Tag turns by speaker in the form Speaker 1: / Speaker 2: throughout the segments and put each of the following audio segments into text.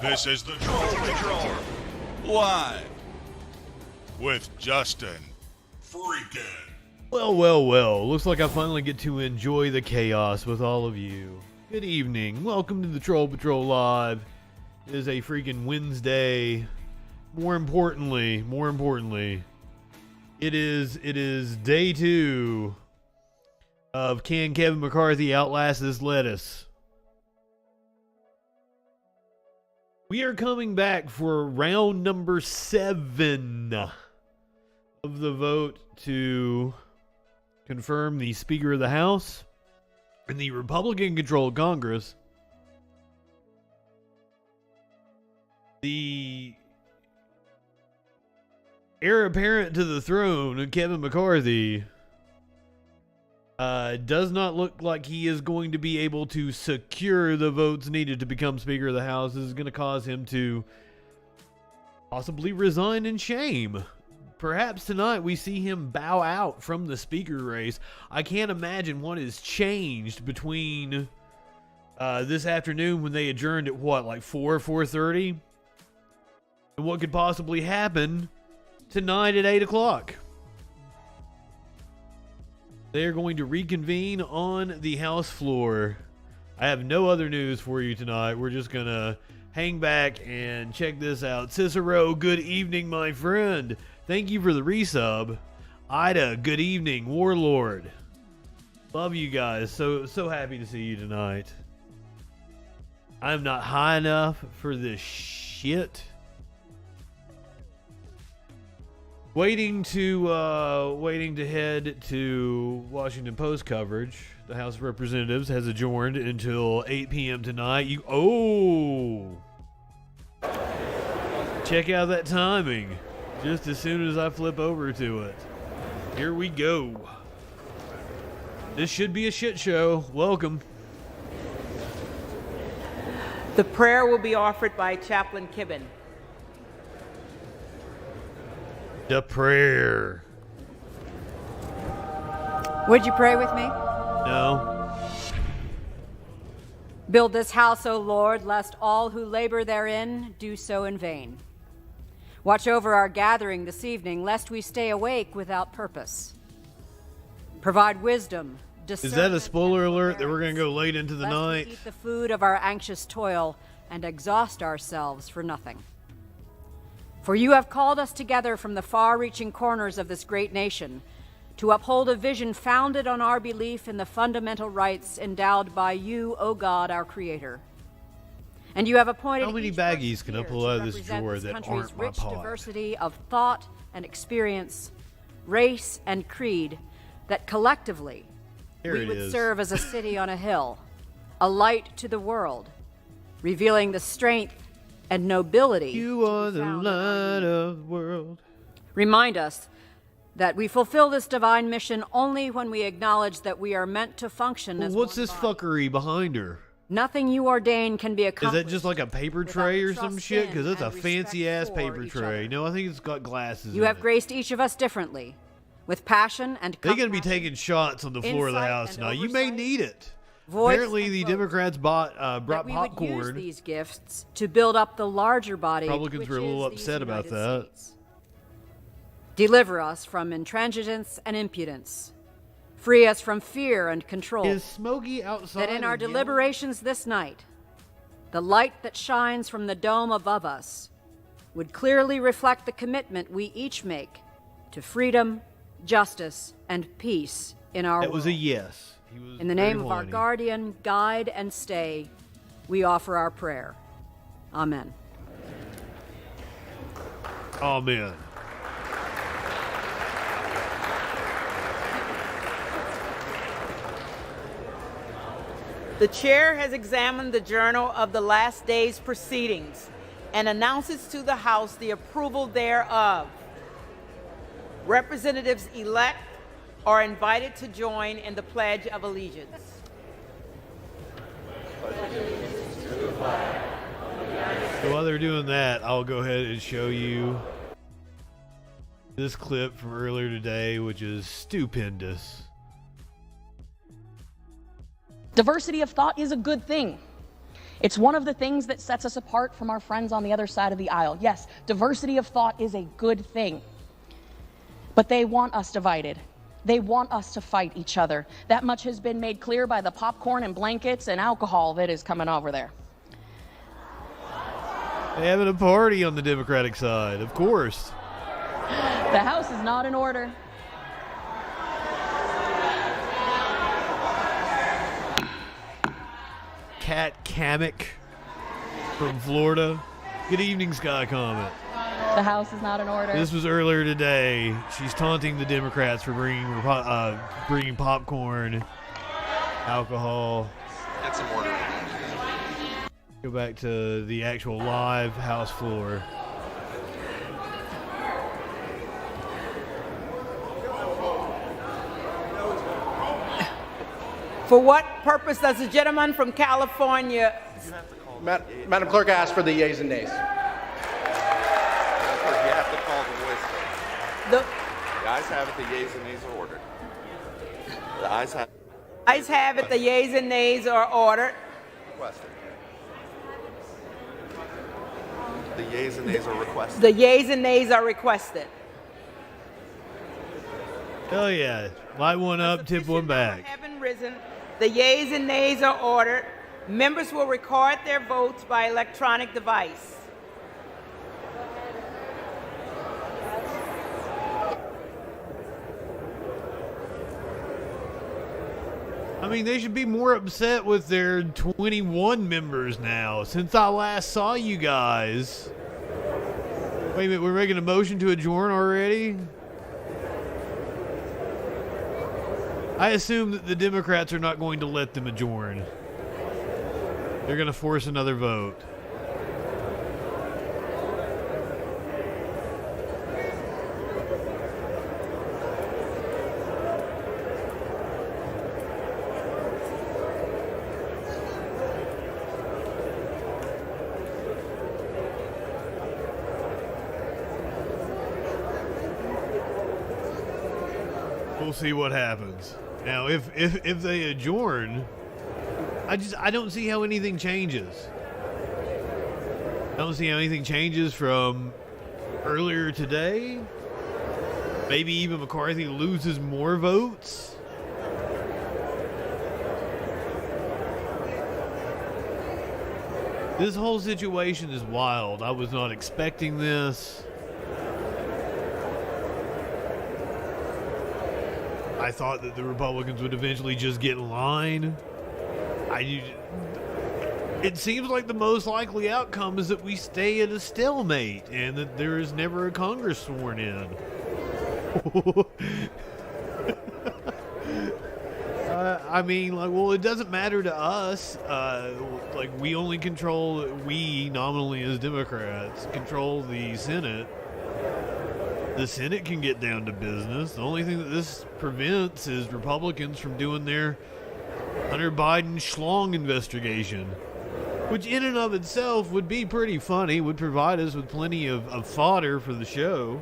Speaker 1: This is the Troll Patrol, live with Justin FREAKIN.
Speaker 2: Well, looks like I finally get to enjoy the chaos with all of you. Good evening, welcome to the Troll Patrol Live. It is a freaking Wednesday. More importantly, it is day 2 of Can Kevin McCarthy Outlast This Lettuce? We are coming back for round number 7 of the vote to confirm the Speaker of the House in the Republican-controlled Congress. The heir apparent to the throne, Kevin McCarthy, does not look like he is going to be able to secure the votes needed to become Speaker of the House. This is going to cause him to possibly resign in shame. Perhaps tonight we see him bow out from the Speaker race. I can't imagine what has changed between this afternoon when they adjourned at what, like 4:30? And what could possibly happen tonight at 8 o'clock. They're going to reconvene on the House floor. I have no other news for you tonight. We're just going to hang back and check this out. Cicero, good evening, my friend. Thank you for the resub. Ida, good evening. Warlord. Love you guys. So happy to see you tonight. I'm not high enough for this shit. Waiting to head to Washington Post coverage. The House of Representatives has adjourned until 8 p.m. tonight. Check out that timing. Just as soon as I flip over to it. Here we go. This should be a shit show. Welcome.
Speaker 3: The prayer will be offered by Chaplain Kibben.
Speaker 2: The prayer.
Speaker 4: Would you pray with me?
Speaker 2: No.
Speaker 4: Build this house, O Lord, lest all who labor therein do so in vain. Watch over our gathering this evening, lest we stay awake without purpose. Provide wisdom,
Speaker 2: Is that a spoiler alert that we're going to go late into the night?
Speaker 4: We eat the food of our anxious toil and exhaust ourselves for nothing. For you have called us together from the far-reaching corners of this great nation to uphold a vision founded on our belief in the fundamental rights endowed by you, O God, our Creator. And you have appointed
Speaker 2: How many baggies can I pull out of this drawer that aren't my
Speaker 4: rich
Speaker 2: pot?
Speaker 4: diversity of thought and experience, race and creed, that collectively we would serve as a city on a hill, a light to the world, revealing the strength and nobility.
Speaker 2: You are the light of the world.
Speaker 4: Remind us that we fulfill this divine mission only when we acknowledge that we are meant to function as
Speaker 2: What's
Speaker 4: one
Speaker 2: this
Speaker 4: body.
Speaker 2: fuckery behind her?
Speaker 4: Nothing you ordain can be
Speaker 2: Is
Speaker 4: accomplished.
Speaker 2: that just like a paper tray or some shit? Because that's a fancy ass paper tray. No, I think it's got glasses
Speaker 4: You
Speaker 2: in
Speaker 4: have
Speaker 2: it.
Speaker 4: graced each of us differently, with passion and
Speaker 2: They're going to be
Speaker 4: compassion,
Speaker 2: taking shots on the floor of the
Speaker 4: insight
Speaker 2: House
Speaker 4: and
Speaker 2: tonight. You may
Speaker 4: oversight,
Speaker 2: need it.
Speaker 4: voice
Speaker 2: Apparently,
Speaker 4: and
Speaker 2: the
Speaker 4: vote,
Speaker 2: Democrats brought
Speaker 4: that we would use
Speaker 2: popcorn.
Speaker 4: these gifts to build up the larger body.
Speaker 2: Republicans
Speaker 4: which
Speaker 2: were a little
Speaker 4: is the
Speaker 2: upset about
Speaker 4: United
Speaker 2: that.
Speaker 4: States. Deliver us from intransigence and impudence. Free us from fear and control.
Speaker 2: Is Smokey outside?
Speaker 4: That in our
Speaker 2: and yelling?
Speaker 4: deliberations this night, the light that shines from the dome above us would clearly reflect the commitment we each make to freedom, justice, and peace in our
Speaker 2: That
Speaker 4: world.
Speaker 2: was a yes. He was
Speaker 4: In the
Speaker 2: very
Speaker 4: name of our
Speaker 2: whiny.
Speaker 4: guardian, guide, and stay, we offer our prayer. Amen.
Speaker 2: Amen.
Speaker 3: The chair has examined the journal of the last day's proceedings and announces to the House the approval thereof. Representatives-elect are invited to join in the Pledge of Allegiance.
Speaker 2: So while they're doing that, I'll go ahead and show you this clip from earlier today, which is stupendous.
Speaker 5: Diversity of thought is a good thing. It's one of the things that sets us apart from our friends on the other side of the aisle. Yes, diversity of thought is a good thing, but they want us divided. They want us to fight each other. That much has been made clear by the popcorn and blankets and alcohol that is coming over there.
Speaker 2: They're having a party on the Democratic side, of course.
Speaker 5: The House is not in order.
Speaker 2: Kat Kamek from Florida. Good evening, Sky Comet.
Speaker 5: The House is not in order.
Speaker 2: This was earlier today. She's taunting the Democrats for bringing popcorn, alcohol.
Speaker 6: Get some order.
Speaker 2: Go back to the actual live House floor.
Speaker 3: For what purpose does the gentleman from California...
Speaker 7: Madam Clerk, I ask for the yeas and nays.
Speaker 6: You have to call the voice vote. The ayes have it, the yeas and nays are ordered. The ayes have it.
Speaker 3: Ayes have it, the yeas and nays are ordered.
Speaker 6: Requested. The yeas and nays are requested.
Speaker 3: The yeas and nays are requested.
Speaker 2: Oh yeah, light one up, tip one back.
Speaker 3: Have been risen. The yeas and nays are ordered. Members will record their votes by electronic device.
Speaker 2: I mean, they should be more upset with their 21 members now, since I last saw you guys. Wait a minute, we're making a motion to adjourn already? I assume that the Democrats are not going to let them adjourn. They're going to force another vote. We'll see what happens. Now, if they adjourn, I don't see how anything changes. I don't see how anything changes from earlier today. Maybe even McCarthy loses more votes. This whole situation is wild. I was not expecting this. I thought that the Republicans would eventually just get in line. It seems like the most likely outcome is that we stay at a stalemate and that there is never a Congress sworn in. I mean, like, well, it doesn't matter to us. Like, we nominally as Democrats, control the Senate. The Senate can get down to business. The only thing that this prevents is Republicans from doing their Hunter Biden schlong investigation, which in and of itself would be pretty funny, would provide us with plenty of fodder for the show.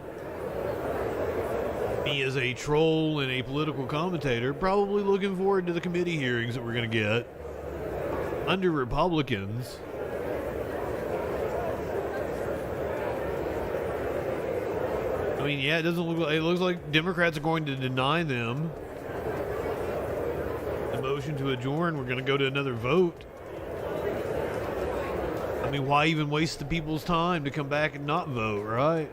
Speaker 2: Me as a troll and a political commentator, probably looking forward to the committee hearings that we're going to get under Republicans. I mean, yeah, it looks like Democrats are going to deny them the motion to adjourn. We're going to go to another vote. I mean, why even waste the people's time to come back and not vote, right?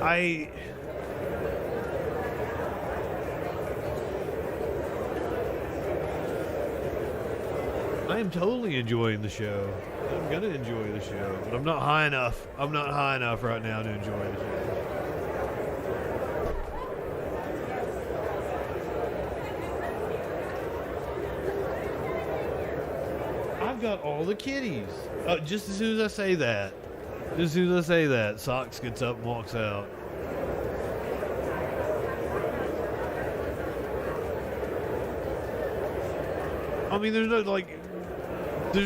Speaker 2: I am totally enjoying the show. I'm gonna enjoy the show, but I'm not high enough. I'm not high enough right now to enjoy the show. I've got all the kitties. Just as soon as I say that, Socks gets up and walks out. I mean, there's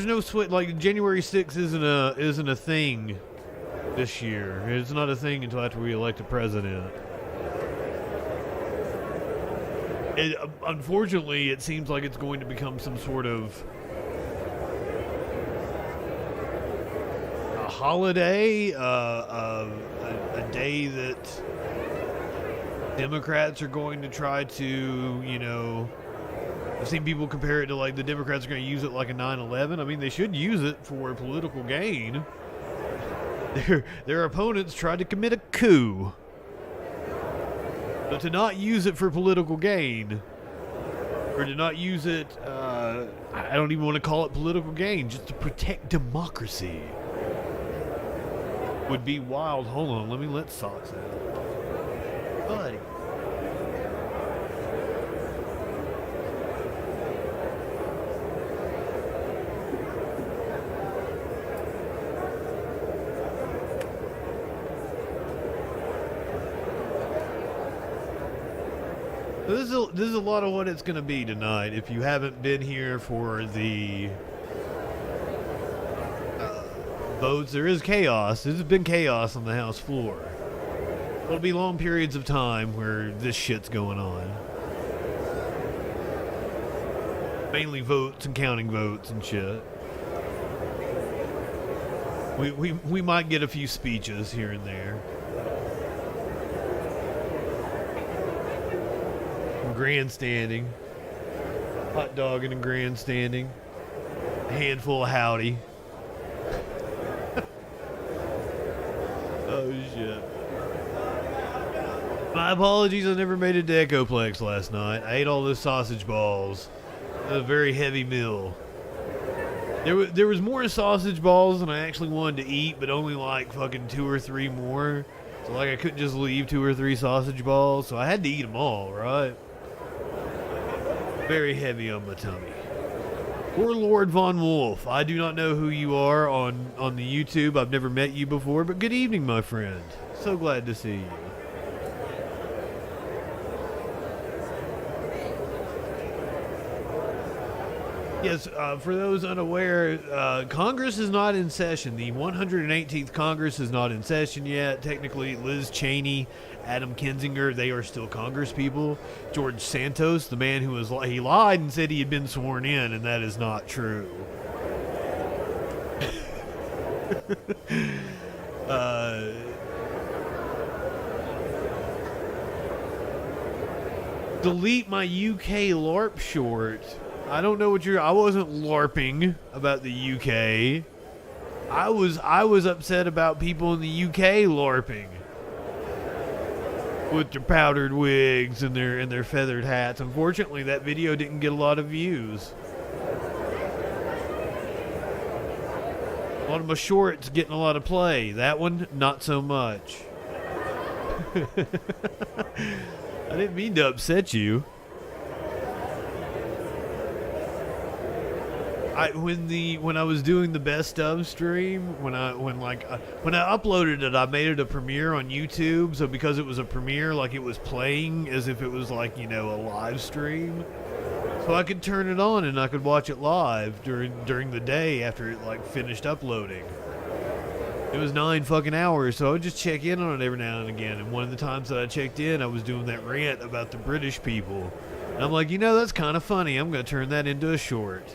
Speaker 2: no sweat. Like, January 6th isn't a thing this year. It's not a thing until after we elect a president. Unfortunately, it seems like it's going to become some sort of a holiday, a day that Democrats are going to try to, you know, I've seen people compare it to like the Democrats are going to use it like a 9/11. I mean, they should use it for political gain. Their opponents tried to commit a coup. But to not use it for political gain, or to not use it, I don't even want to call it political gain, just to protect democracy, would be wild. Hold on, let me let Socks out. Buddy. This is a lot of what it's going to be tonight. If you haven't been here for the votes, there is chaos. There's been chaos on the House floor. There'll be long periods of time where this shit's going on. Mainly votes and counting votes and shit. We might get a few speeches here and there. Grandstanding, hot dogging and grandstanding, a handful of howdy. Oh shit. My apologies, I never made it to Echoplex last night. I ate all those sausage balls. A very heavy meal. There was more sausage balls than I actually wanted to eat, but only like fucking 2 or 3 more. So like I couldn't just leave 2 or 3 sausage balls, so I had to eat them all, right? Very heavy on my tummy. Or Lord Von Wolf. I do not know who you are on the YouTube. I've never met you before, but good evening, my friend. So glad to see you. Yes, for those unaware, Congress is not in session. The 118th Congress is not in session yet. Technically, Liz Cheney, Adam Kinzinger, they are still Congress people. George Santos, the man who he lied and said he had been sworn in, and that is not true. Delete my UK LARP short. I don't know what I wasn't LARPing about the UK. I was upset about people in the UK LARPing with their powdered wigs and their feathered hats. Unfortunately, that video didn't get a lot of views. A lot of my shorts getting a lot of play. That one, not so much. I didn't mean to upset you. When I was doing the best of stream, when I uploaded it, I made it a premiere on YouTube. So because it was a premiere, like it was playing as if it was like, you know, a live stream. So I could turn it on and I could watch it live during the day after it like finished uploading. It was 9 fucking hours, so I would just check in on it every now and again. And one of the times that I checked in, I was doing that rant about the British people. And I'm like, you know, that's kind of funny. I'm going to turn that into a short.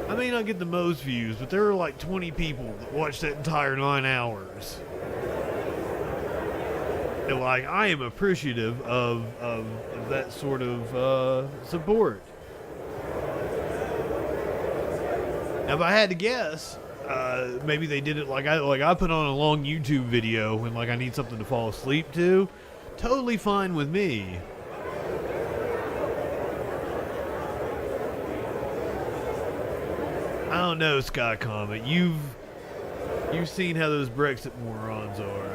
Speaker 2: I may not get the most views, but there were like 20 people that watched that entire 9 hours. And like, I am appreciative of that sort of support. Now, if I had to guess, maybe they did it like I put on a long YouTube video when like I need something to fall asleep to. Totally fine with me. I don't know, Sky Comet. You've seen how those Brexit morons are.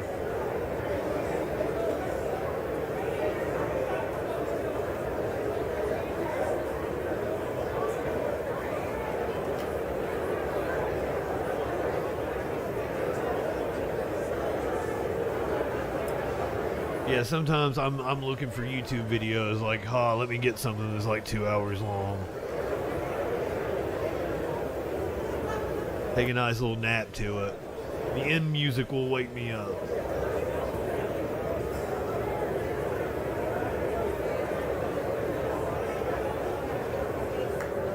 Speaker 2: Yeah, sometimes I'm looking for YouTube videos like, let me get something that's like 2 hours long. Take a nice little nap to it. The end music will wake me up.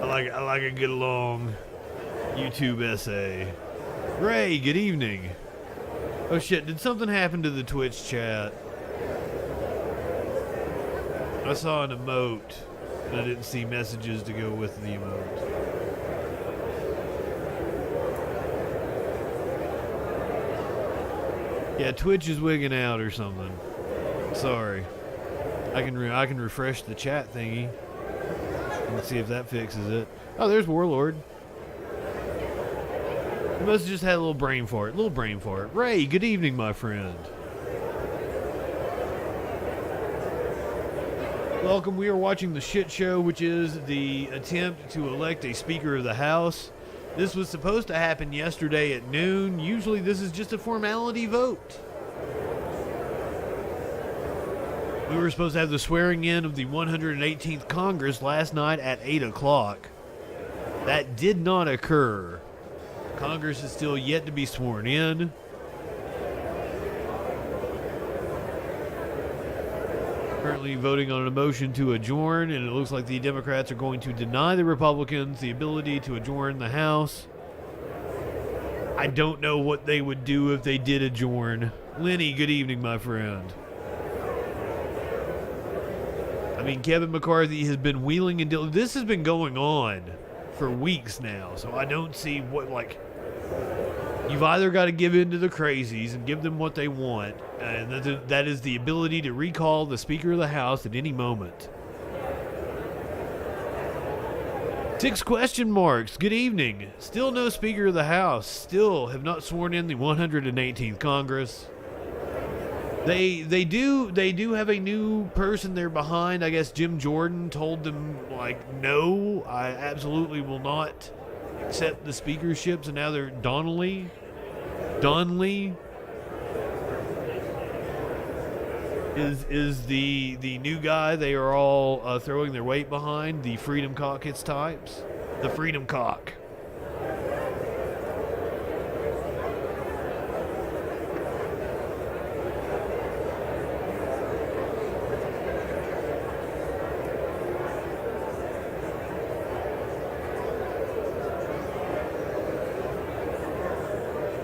Speaker 2: I like a good long YouTube essay. Ray, good evening. Oh shit, did something happen to the Twitch chat? I saw an emote, and I didn't see messages to go with the emote. Yeah, Twitch is wigging out or something. Sorry. I can refresh the chat thingy. Let's see if that fixes it. Oh, there's Warlord. You must have just had a little brain fart. Ray, good evening, my friend. Welcome. We are watching the shit show, which is the attempt to elect a Speaker of the House. This was supposed to happen yesterday at noon. Usually this is just a formality vote. We were supposed to have the swearing in of the 118th Congress last night at 8 o'clock. That did not occur. Congress is still yet to be sworn in. Currently voting on a motion to adjourn, and it looks like the Democrats are going to deny the Republicans the ability to adjourn the House. I don't know what they would do if they did adjourn. Lenny, good evening, my friend. I mean, Kevin McCarthy has been wheeling and dealing. This has been going on for weeks now, so I don't see what, like, you've either got to give in to the crazies and give them what they want, and that is the ability to recall the Speaker of the House at any moment. 6 question marks. Good evening. Still no Speaker of the House. Still have not sworn in the 118th Congress. They do have a new person there behind. I guess Jim Jordan told them, like, no, I absolutely will not accept the speakerships, and now they're Donnelly is the new guy they are all throwing their weight behind, the Freedom Caucus types. The Freedom Cock.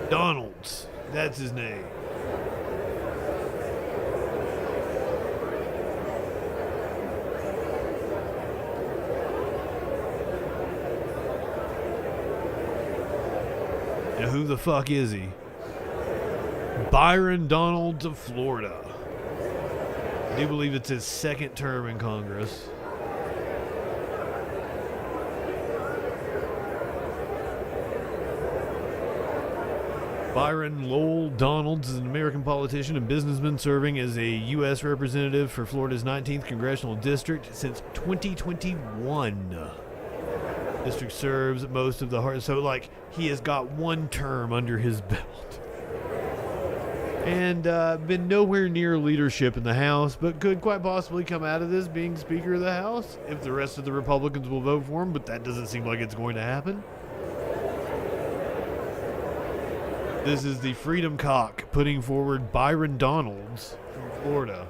Speaker 2: Donalds, that's his name. Now who the fuck is he? Byron Donalds of Florida. I do believe it's his second term in Congress. Byron Lowell Donalds is an American politician and businessman serving as a U.S. representative for Florida's 19th Congressional District since 2021. District serves most of the hard, so like he has got one term under his belt. And been nowhere near leadership in the House, but could quite possibly come out of this being Speaker of the House if the rest of the Republicans will vote for him, but that doesn't seem like it's going to happen. This is the Freedom Cock putting forward Byron Donalds from Florida.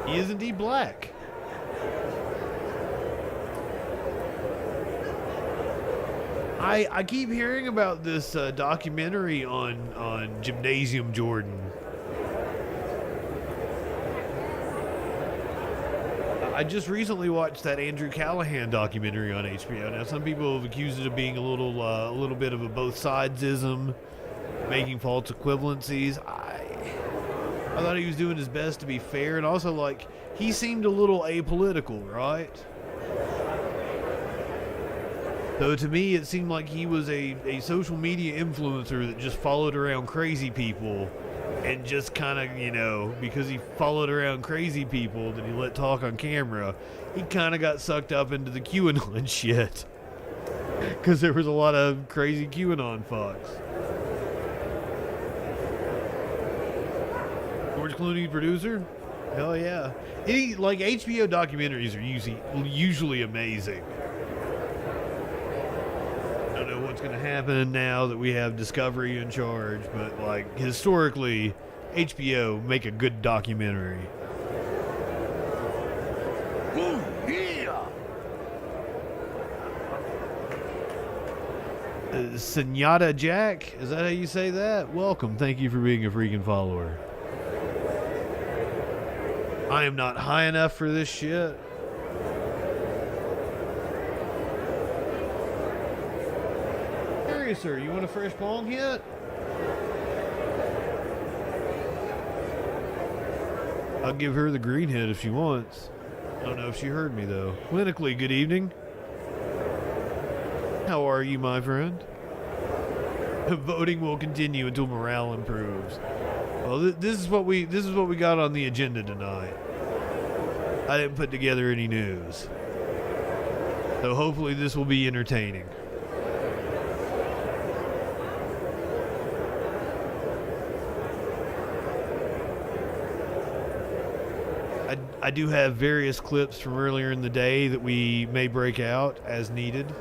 Speaker 2: He is indeed black. I keep hearing about this documentary on Gymnasium Jordan. I just recently watched that Andrew Callahan documentary on HBO. Now, some people have accused it of being a little bit of a both sidesism, making false equivalencies. I thought he was doing his best to be fair, and also, like, he seemed a little apolitical, right? So to me, it seemed like he was a social media influencer that just followed around crazy people. And just kind of, you know, because he followed around crazy people that he let talk on camera, he kind of got sucked up into the QAnon shit. Because there was a lot of crazy QAnon fucks. George Clooney producer? Hell yeah. Like HBO documentaries are usually amazing. I don't know what's going to happen now that we have Discovery in charge, but like historically, HBO make a good documentary.
Speaker 1: Ooh, yeah!
Speaker 2: Senyata Jack, is that how you say that? Welcome. Thank you for being a freaking follower. I am not high enough for this shit. Serious, sir, you want a fresh bong hit? I'll give her the green hit if she wants. I don't know if she heard me though. Clinically, good evening. How are you, my friend? Voting will continue until morale improves. Well, this is what we got on the agenda tonight. I didn't put together any news, so hopefully this will be entertaining. I do have various clips from earlier in the day that we may break out as needed.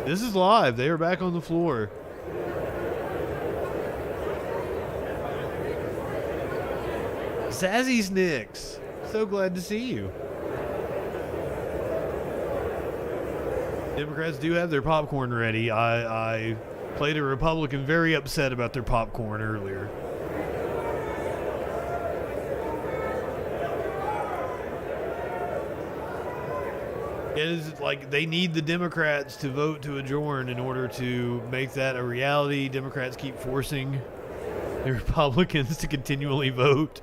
Speaker 2: This is live. They are back on the floor. Zazzy Snicks. So glad to see you. Democrats do have their popcorn ready. I played a Republican very upset about their popcorn earlier. It is like they need the Democrats to vote to adjourn in order to make that a reality. Democrats keep forcing the Republicans to continually vote.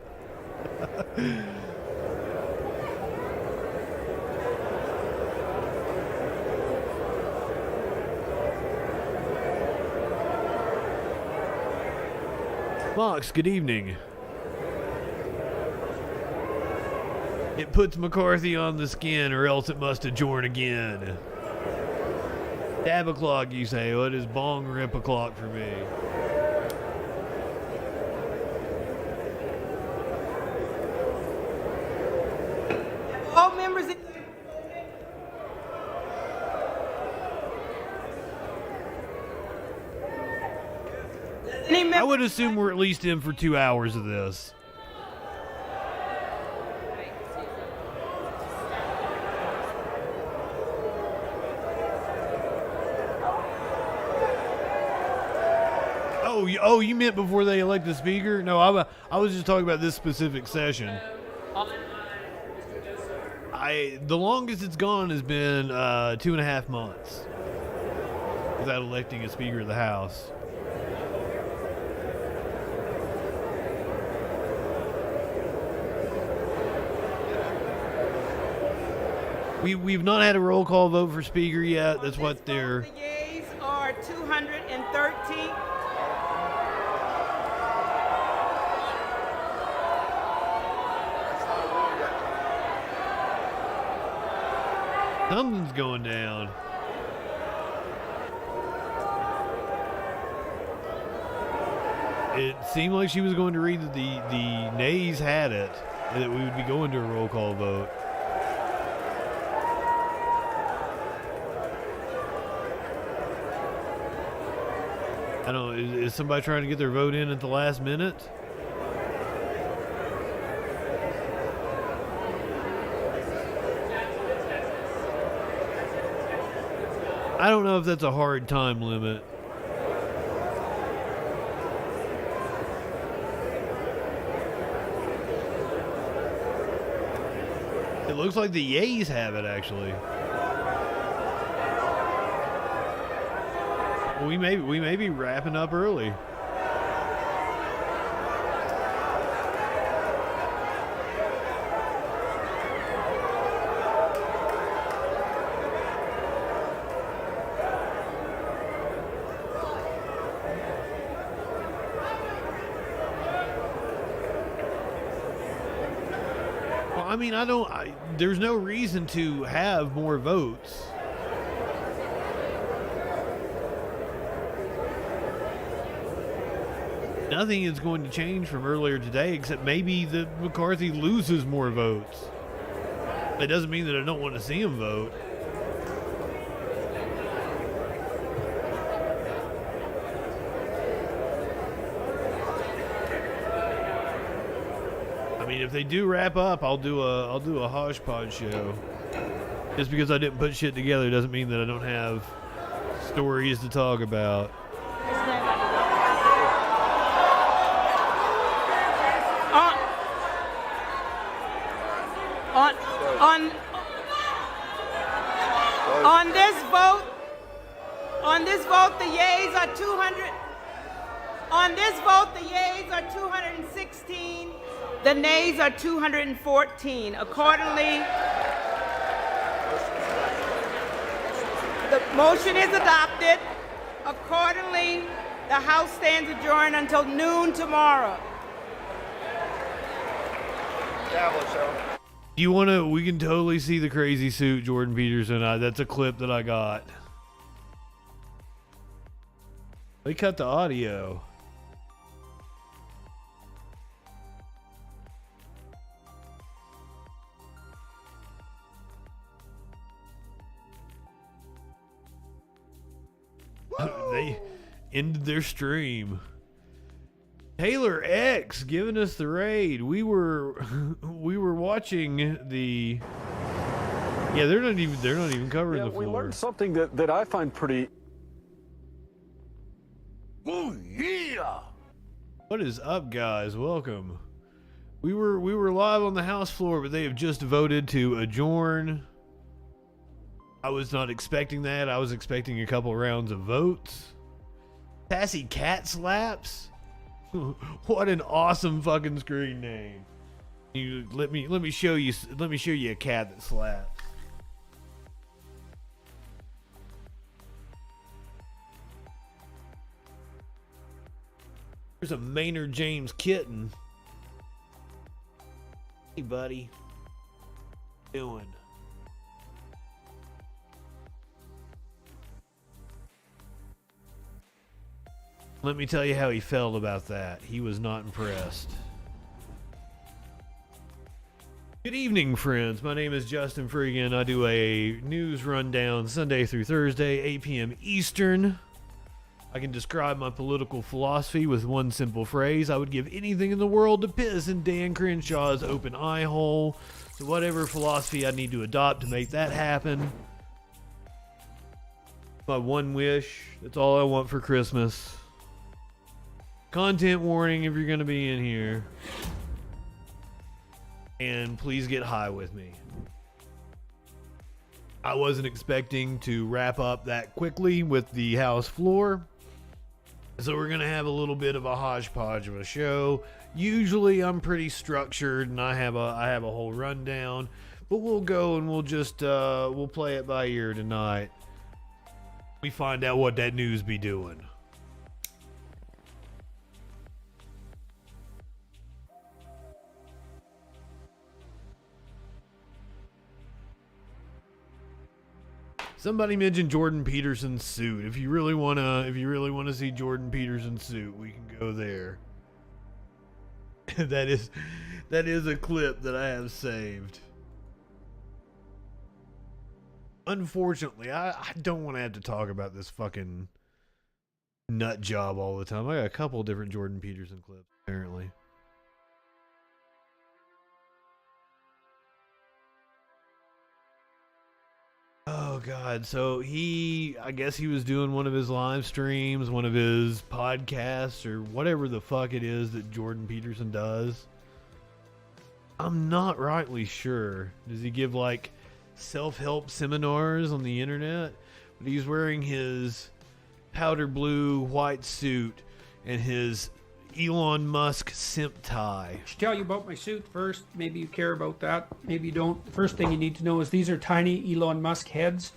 Speaker 2: Mox, good evening. It puts McCarthy on the skin, or else it must adjourn again. Dab o'clock, you say. Well, it is bong rip o'clock for me.
Speaker 3: All members.
Speaker 2: I would assume we're at least in for 2 hours of this. Oh, you meant before they elect the speaker? No, I was just talking about this specific session. The longest it's gone has been 2.5 months without electing a speaker of the House. We've not had a roll call vote for speaker yet. That's what they're.
Speaker 3: The yeas are 213.
Speaker 2: Something's going down. It seemed like she was going to read that the nays had it, and that we would be going to a roll call vote. I don't know, is somebody trying to get their vote in at the last minute? I don't know if that's a hard time limit. It looks like the yays have it, actually. Well, we may be wrapping up early. I mean, there's no reason to have more votes. Nothing is going to change from earlier today, except maybe that McCarthy loses more votes. That doesn't mean that I don't want to see him vote. I mean, if they do wrap up, I'll do a hodgepodge show. Just because I didn't put shit together doesn't mean that I don't have stories to talk about.
Speaker 3: On this vote, the yeas are 200. On this vote, the yeas are 216. The nays are 214. Accordingly, the motion is adopted. Accordingly, the House stands adjourned until noon tomorrow.
Speaker 2: You want to? We can totally see the crazy suit, Jordan Peterson. That's a clip that I got. They cut the audio. They ended their stream. Taylor X giving us the raid. We were watching the. Yeah, they're not even covering the floor.
Speaker 8: We learned something that I find pretty.
Speaker 1: Oh, yeah.
Speaker 2: What is up, guys? Welcome. We were live on the House floor, but they have just voted to adjourn. I was not expecting that. I was expecting a couple rounds of votes. Sassy Cat Slaps. What an awesome fucking screen name. You let me show you a cat that slaps. There's a Maynard James kitten. Hey buddy. What you doing? Let me tell you how he felt about that. He was not impressed. Good evening, friends. My name is Justin FREAKIN. I do a news rundown Sunday through Thursday, 8 p.m. Eastern. I can describe my political philosophy with one simple phrase. I would give anything in the world to piss in Dan Crenshaw's open eye hole. So whatever philosophy I need to adopt to make that happen. My one wish. That's all I want for Christmas. Content warning if you're going to be in here. And please get high with me. I wasn't expecting to wrap up that quickly with the House floor. So we're going to have a little bit of a hodgepodge of a show. Usually I'm pretty structured and I have a whole rundown. But we'll go and we'll just we'll play it by ear tonight. We find out what that news be doing. Somebody mentioned Jordan Peterson's suit. If you really wanna see Jordan Peterson's suit, we can go there. that is a clip that I have saved. Unfortunately, I don't want to have to talk about this fucking nut job all the time. I got a couple different Jordan Peterson clips apparently. Oh God, so I guess he was doing one of his live streams, one of his podcasts, or whatever the fuck it is that Jordan Peterson does. I'm not rightly sure. Does he give like self-help seminars on the internet? But he's wearing his powder blue white suit and his Elon Musk simp tie.
Speaker 9: I should tell you about my suit first. Maybe you care about that. Maybe you don't. The first thing you need to know is these are tiny Elon Musk heads.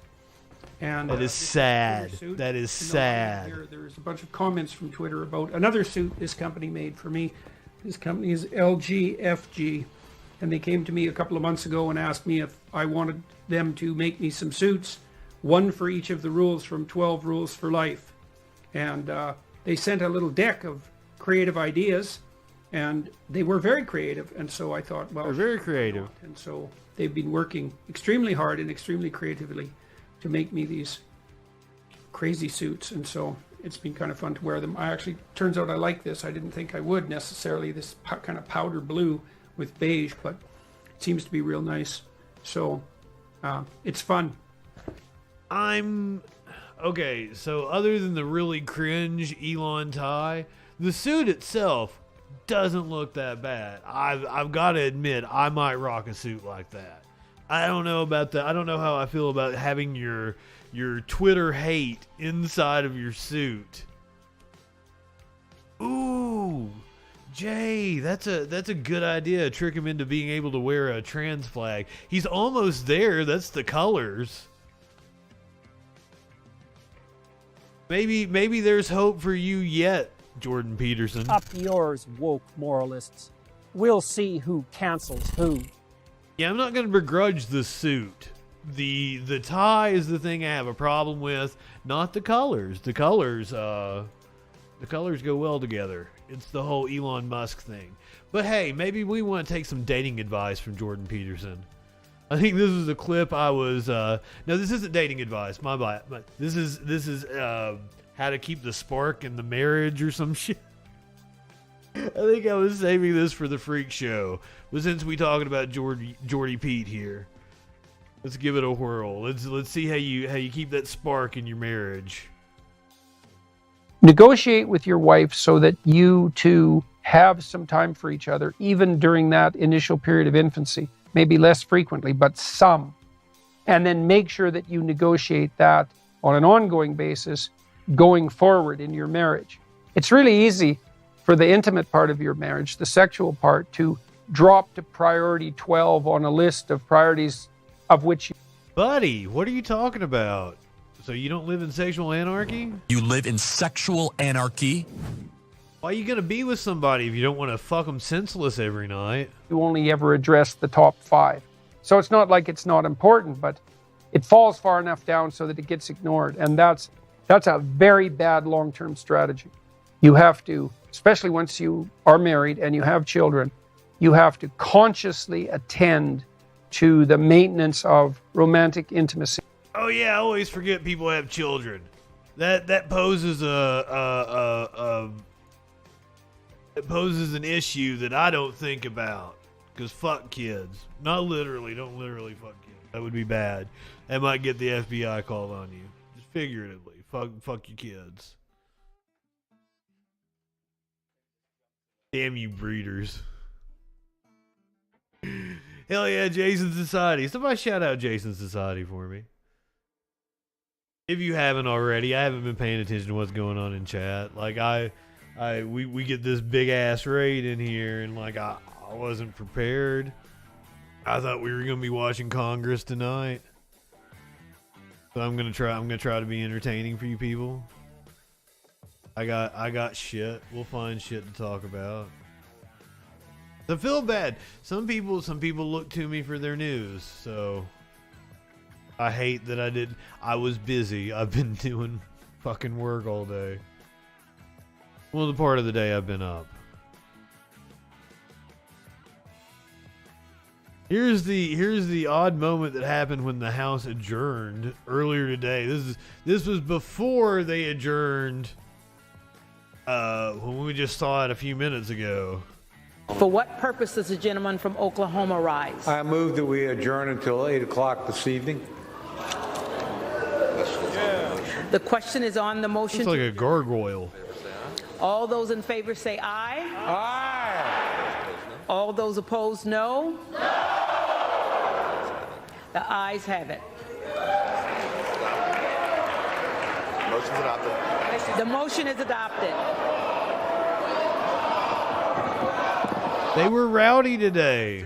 Speaker 9: And
Speaker 2: that is sad. That is sad.
Speaker 9: There's a bunch of comments from Twitter about another suit this company made for me. This company is LGFG. and they came to me a couple of months ago and asked me if I wanted them to make me some suits, one for each of the rules from 12 Rules for Life. And they sent a little deck of creative ideas, and they were very creative. And so I thought, well,
Speaker 2: They're very creative.
Speaker 9: and so they've been working extremely hard and extremely creatively to make me these crazy suits. And so it's been kind of fun to wear them. I actually, turns out I like this. I didn't think I would necessarily, this kind of powder blue with beige, but it seems to be real nice. So it's fun.
Speaker 2: Okay, so other than the really cringe Elon tie, the suit itself doesn't look that bad. I've got to admit, I might rock a suit like that. I don't know about that. I don't know how I feel about having your Twitter hate inside of your suit. Ooh, Jay, that's a good idea. Trick him into being able to wear a trans flag. He's almost there. That's the colors. Maybe there's hope for you yet, Jordan Peterson.
Speaker 10: Up yours, woke moralists. We'll see who cancels who.
Speaker 2: Yeah, I'm not going to begrudge the suit. The tie is the thing I have a problem with, not the colors. The colors go well together. It's the whole Elon Musk thing. But hey, maybe we want to take some dating advice from Jordan Peterson. I think this is a clip I was no, this isn't dating advice. My bad. This is how to keep the spark in the marriage or some shit. I think I was saving this for the freak show. But since we talking about Jordy Pete here, let's give it a whirl. Let's see how you keep that spark in your marriage.
Speaker 9: Negotiate with your wife so that you two have some time for each other, even during that initial period of infancy. Maybe less frequently, but some. And then make sure that you negotiate that on an ongoing basis going forward in your marriage. It's really easy for the intimate part of your marriage, the sexual part, to drop to priority 12 on a list of priorities of which you...
Speaker 2: Buddy, what are you talking about? So you don't live in sexual anarchy?
Speaker 1: You live in sexual anarchy?
Speaker 2: Why are you going to be with somebody if you don't want to fuck them senseless every night?
Speaker 9: You only ever address the top 5. So it's not like it's not important, but it falls far enough down so that it gets ignored. And that's a very bad long-term strategy. You have to, especially once you are married and you have children, you have to consciously attend to the maintenance of romantic intimacy.
Speaker 2: Oh yeah, I always forget people have children. That poses it poses an issue that I don't think about. Because fuck kids. Not literally, don't literally fuck kids. That would be bad. That might get the FBI called on you. Just figuratively. Fuck your kids. Damn you breeders. Hell yeah, Jason Society. Somebody shout out Jason Society for me. If you haven't already, I haven't been paying attention to what's going on in chat. Like we get this big ass raid in here, and like I wasn't prepared. I thought we were gonna be watching Congress tonight, so I'm gonna try to be entertaining for you people. I got shit. We'll find shit to talk about. I feel bad. Some people look to me for their news, so I hate that I was busy. I've been doing fucking work all day. Well, the part of the day I've been up. Here's the odd moment that happened when the House adjourned earlier today. This was before they adjourned. When we just saw it a few minutes ago.
Speaker 3: For what purpose does the gentleman from Oklahoma rise?
Speaker 11: I move that we adjourn until 8 o'clock this evening.
Speaker 3: The question is on the motion.
Speaker 2: It's like a gargoyle.
Speaker 3: All those in favor say aye.
Speaker 11: Aye.
Speaker 3: All those opposed, no. No. The ayes have it.
Speaker 6: Motion's adopted.
Speaker 3: The motion is adopted.
Speaker 2: They were rowdy today.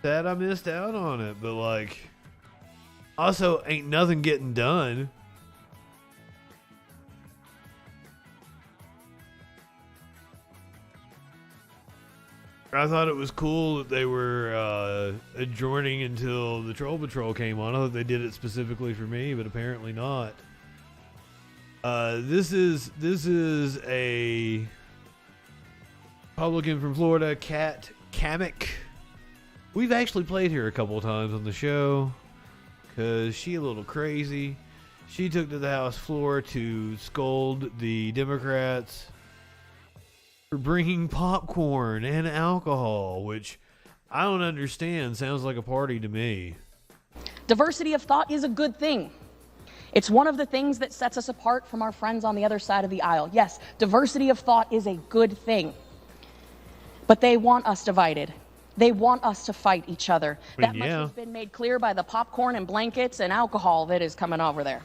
Speaker 2: Sad I missed out on it, but like, also ain't nothing getting done. I thought it was cool that they were adjourning until the Troll Patrol came on. I thought they did it specifically for me, but apparently not. This is a Republican from Florida, Kat Kamik. We've actually played her a couple of times on the show because she's a little crazy. She took to the House floor to scold the Democrats for bringing popcorn and alcohol, which I don't understand. Sounds like a party to me.
Speaker 5: Diversity of thought is a good thing. It's one of the things that sets us apart from our friends on the other side of the aisle. Yes, diversity of thought is a good thing. But they want us divided. They want us to fight each other. That much has been made clear by the popcorn and blankets and alcohol that is coming over there.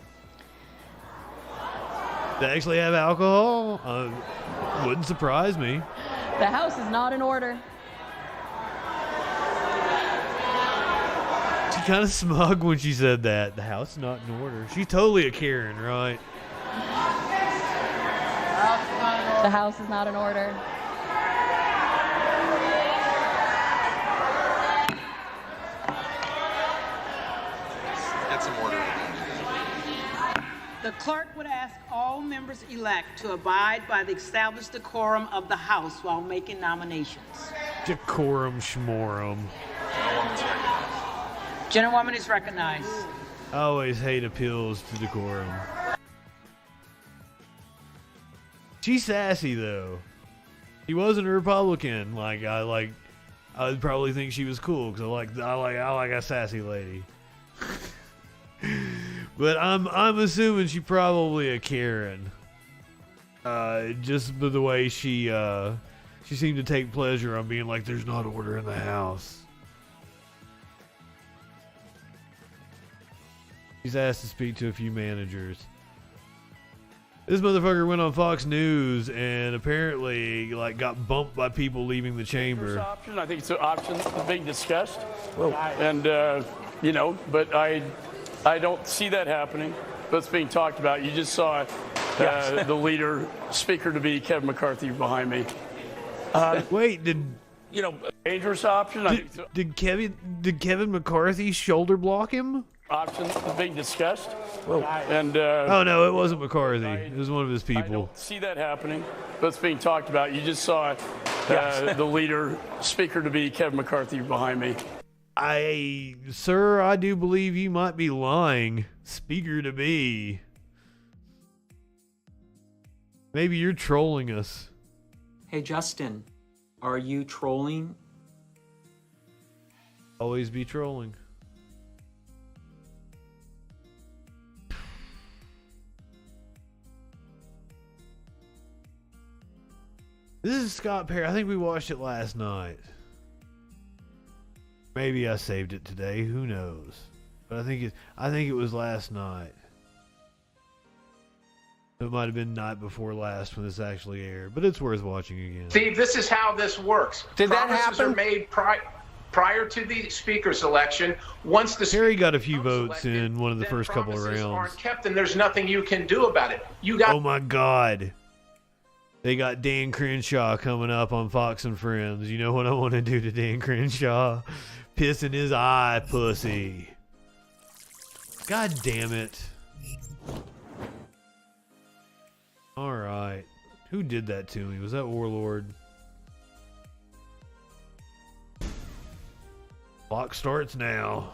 Speaker 2: They actually have alcohol? Wouldn't surprise me.
Speaker 5: The House is not in order.
Speaker 2: She kind of smug when she said that. The House is not in order. She's totally a Karen, right?
Speaker 5: The House is not in order.
Speaker 6: Get some order.
Speaker 3: The clerk would ask all members-elect to abide by the established decorum of the House while making nominations.
Speaker 2: Decorum schmorum.
Speaker 3: Gentlewoman is recognized.
Speaker 2: I always hate appeals to decorum. She's sassy though. She wasn't a Republican. I would probably think she was cool because I like a sassy lady. But I'm assuming she's probably a Karen. Just by the way she seemed to take pleasure on being like, there's not order in the House. She's asked to speak to a few managers. This motherfucker went on Fox News and apparently got bumped by people leaving the chamber.
Speaker 12: Option. I think it's an option that's being discussed. And but I don't see that happening. But it's being talked about. You just saw the leader, speaker to be Kevin McCarthy behind me.
Speaker 2: Wait,
Speaker 12: dangerous option?
Speaker 2: Did Kevin McCarthy shoulder block him?
Speaker 12: Option that's being discussed. And
Speaker 2: oh no, it wasn't McCarthy. It was one of his people.
Speaker 12: I don't see that happening. But it's being talked about. You just saw the leader, speaker to be Kevin McCarthy behind me.
Speaker 2: Sir, I do believe you might be lying. Speaker to be. Maybe you're trolling us.
Speaker 13: Hey, Justin, are you trolling?
Speaker 2: Always be trolling. This is Scott Perry. I think we watched it last night. Maybe I saved it today. Who knows? But I think it was last night. It might have been night before last when this actually aired, but it's worth watching again.
Speaker 14: Steve, this is how this works.
Speaker 7: Did that
Speaker 14: Promises
Speaker 7: happen?
Speaker 14: are made prior to the speaker's election. Once the
Speaker 2: Perry got a few votes in one of the first couple of
Speaker 14: promises
Speaker 2: rounds.
Speaker 14: aren't kept, and there's nothing you can do about it. Oh
Speaker 2: my God. They got Dan Crenshaw coming up on Fox and Friends. You know what I want to do to Dan Crenshaw? Piss in his eye, pussy. God damn it. Alright. Who did that to me? Was that Warlord? Clock starts now.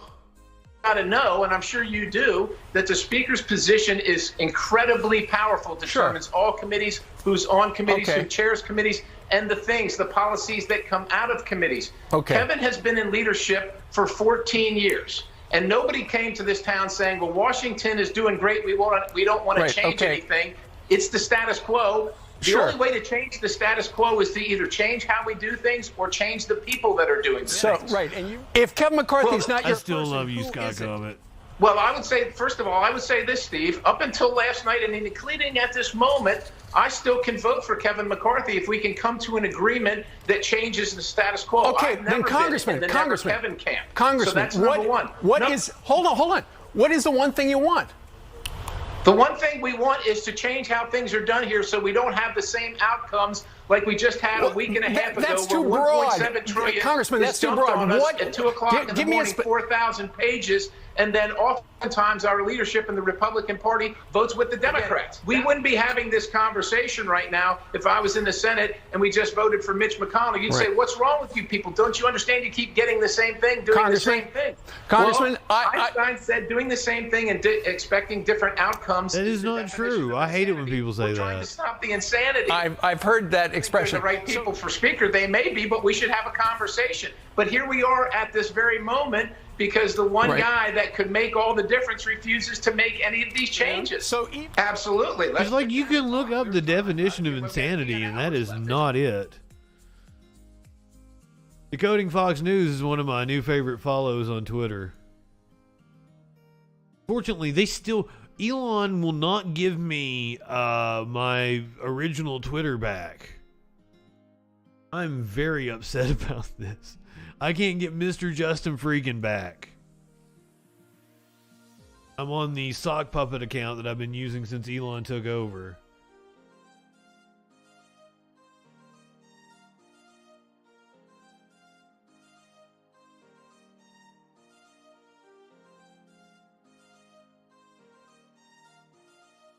Speaker 14: Got to know, and I'm sure you do, that the speaker's position is incredibly powerful. Determines all committees, who's on committees, who chairs committees, and the policies that come out of committees. Kevin has been in leadership for 14 years, and nobody came to this town saying, well, Washington is doing great, we don't want to change anything. It's the status quo. The only way to change the status quo is to either change how we do things or change the people that are doing things.
Speaker 7: And if Kevin McCarthy's not your
Speaker 2: I still love you, Scott Comet.
Speaker 14: Well, I would say, first of all, I would say this, Steve. Up until last night and including at this moment, I still can vote for Kevin McCarthy if we can come to an agreement that changes the status quo.
Speaker 7: Then Congressman,
Speaker 14: Kevin can.
Speaker 7: Congressman,
Speaker 14: so that's number one.
Speaker 7: Hold on. What is the one thing you want?
Speaker 14: The one thing we want is to change how things are done here so we don't have the same outcomes like we just had a week and a half ago.
Speaker 7: That's too
Speaker 14: where
Speaker 7: broad.
Speaker 14: 1.7 trillion
Speaker 7: Congressman, that's too
Speaker 14: dumped
Speaker 7: broad.
Speaker 14: on us
Speaker 7: What?
Speaker 14: at 2 o'clock in the morning, 4,000 pages, and then oftentimes our leadership in the Republican Party votes with the Democrats. We wouldn't be having this conversation right now if I was in the Senate and we just voted for Mitch McConnell. You'd say, what's wrong with you people? Don't you understand you keep getting the same thing, doing the same thing?
Speaker 7: Congressman,
Speaker 14: Einstein said doing the same thing and expecting different outcomes.
Speaker 2: That is not true. I hate it when people say
Speaker 14: We're trying to stop the insanity.
Speaker 7: I've heard that expression.
Speaker 14: The right people for speaker, they may be, but we should have a conversation. But here we are at this very moment because the one guy that could make all the difference refuses to make any of these changes.
Speaker 7: So
Speaker 14: absolutely.
Speaker 2: It's like you can look up the definition of insanity, and that is not it. Decoding Fox News is one of my new favorite follows on Twitter. Fortunately, Elon will not give me my original Twitter back. I'm very upset about this. I can't get Mr. Justin Freakin back. I'm on the sock puppet account that I've been using since Elon took over.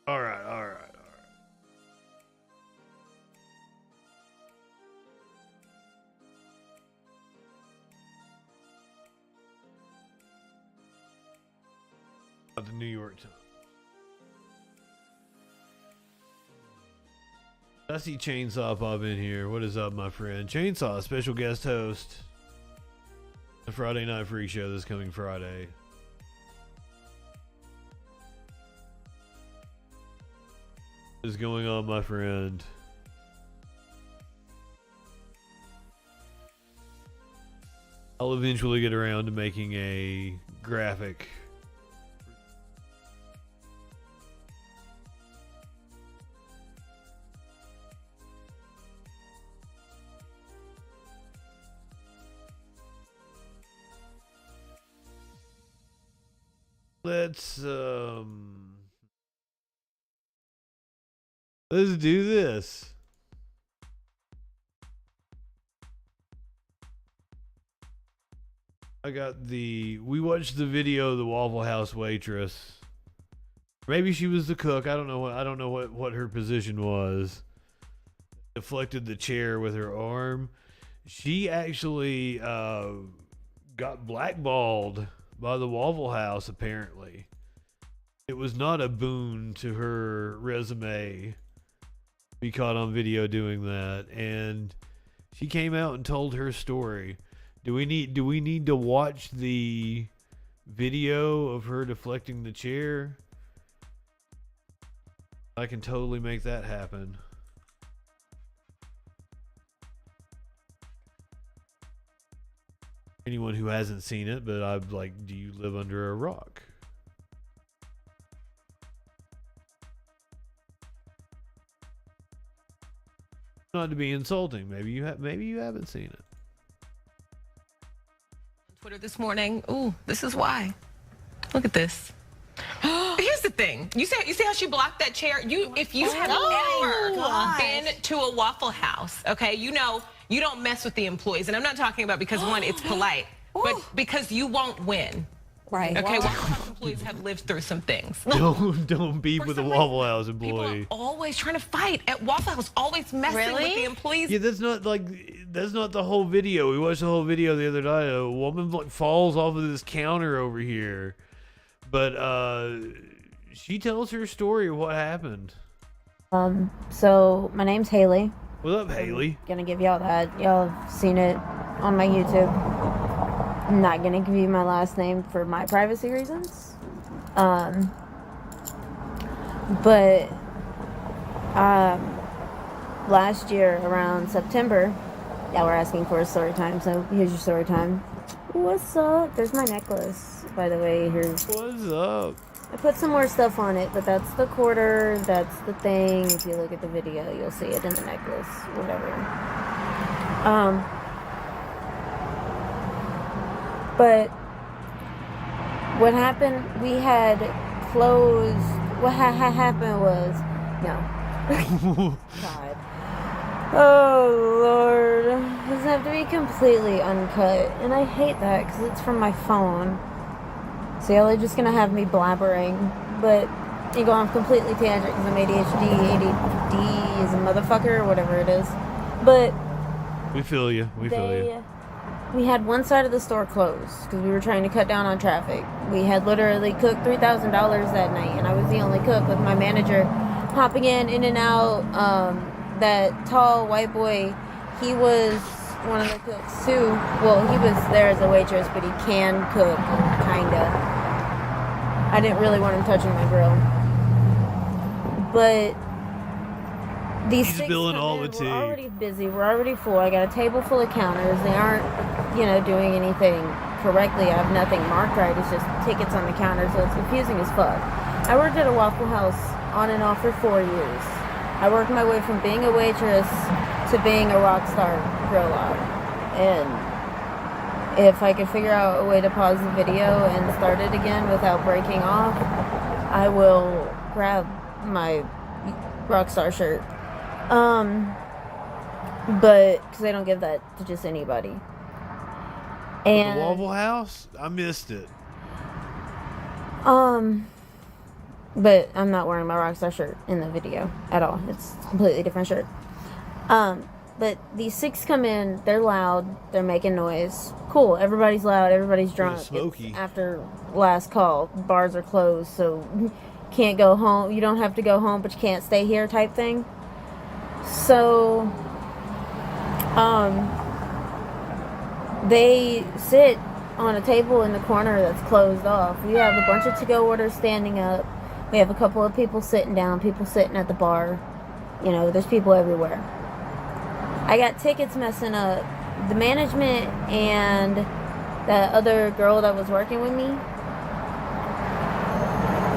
Speaker 2: All right. The New York Times. I see Chainsaw pop in here. What is up, my friend? Chainsaw, special guest host. The Friday Night Freak Show this coming Friday. What is going on, my friend? I'll eventually get around to making a graphic. Let's do this. We watched the video of the Waffle House waitress. Maybe she was the cook. I don't know what her position was. Deflected the chair with her arm. She actually got blackballed by the Waffle House, apparently. It was not a boon to her resume to be caught on video doing that, and she came out and told her story. Do we need to watch the video of her deflecting the chair? I can totally make that happen. Anyone who hasn't seen it, but I'm like, do you live under a rock? Not to be insulting, maybe you haven't seen it.
Speaker 15: Twitter this morning. Ooh, this is why. Look at this. Here's the thing. You see how she blocked that chair? If you have ever been to a Waffle House, okay, you know you don't mess with the employees. And I'm not talking about because, one, it's polite, but because you won't win.
Speaker 4: Right.
Speaker 15: Okay, Waffle House employees have lived through some things.
Speaker 2: Don't beef with a Waffle House employee.
Speaker 15: People are always trying to fight at Waffle House, always messing with the employees.
Speaker 2: Yeah, that's not the whole video. We watched the whole video the other night. A woman falls off of this counter over here. But she tells her story of what happened.
Speaker 16: So my name's Haley.
Speaker 2: What up, Haley?
Speaker 16: Gonna give y'all that. Y'all have seen it on my YouTube. I'm not gonna give you my last name for my privacy reasons. But last year around September, y'all were asking for a story time, so here's your story time. What's up? There's my necklace, by the way. Here's.
Speaker 2: What's up?
Speaker 16: I put some more stuff on it, but that's the quarter, that's the thing. If you look at the video, you'll see it in the necklace, whatever. But what happened, we had closed, what happened was, no. God. Oh, Lord. It doesn't have to be completely uncut. And I hate that because it's from my phone. So y'all are just going to have me blabbering. But you go off completely tangent because I'm ADHD. ADD is a motherfucker or whatever it is. But
Speaker 2: we feel you. We feel you.
Speaker 16: We had one side of the store closed because we were trying to cut down on traffic. We had literally cooked $3,000 that night, and I was the only cook with my manager hopping in and out. That tall white boy, he was one of the cooks too. Well, he was there as a waitress, but he can cook, kinda. I didn't really want him touching my grill. But these
Speaker 2: He's
Speaker 16: six
Speaker 2: spilling all the tea.
Speaker 16: We're already busy. We're already full. I got a table full of counters. They aren't, doing anything correctly. I have nothing marked right. It's just tickets on the counter, so it's confusing as fuck. I worked at a Waffle House on and off for 4 years. I worked my way from being a waitress to being a rock star grill op. And if I could figure out a way to pause the video and start it again without breaking off, I will grab my rock star shirt. But because they don't give that to just anybody. And
Speaker 2: the Waffle House? I missed it.
Speaker 16: But I'm not wearing my Rockstar shirt in the video at all. It's a completely different shirt. But these six come in, they're loud, they're making noise. Cool, everybody's loud, everybody's drunk.
Speaker 2: Smoky.
Speaker 16: It's after last call, bars are closed, so can't go home. You don't have to go home, but you can't stay here type thing. So, they sit on a table in the corner that's closed off. We have a bunch of to-go orders standing up. We have a couple of people sitting down, people sitting at the bar. There's people everywhere. I got tickets messing up. The management and that other girl that was working with me,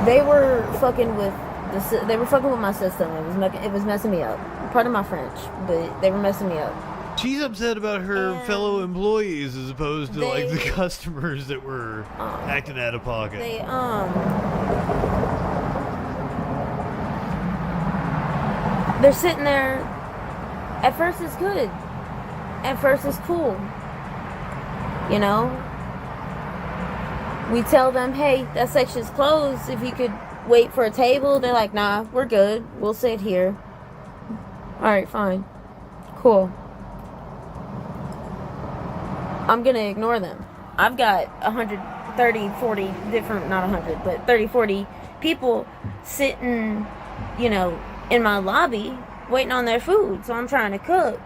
Speaker 16: they were fucking with my system. It was messing me up. Pardon my French, but they were messing me up.
Speaker 2: She's upset about her fellow employees as opposed to the customers that were acting out of pocket.
Speaker 16: They're sitting there. At first it's good. At first it's cool. We tell them, hey, that section's closed. If you could wait for a table. They're like, nah, we're good. We'll sit here. Alright, fine. Cool. I'm gonna ignore them. I've got 130, 40 different, not 100, but 30, 40 people sitting, in my lobby waiting on their food. So I'm trying to cook.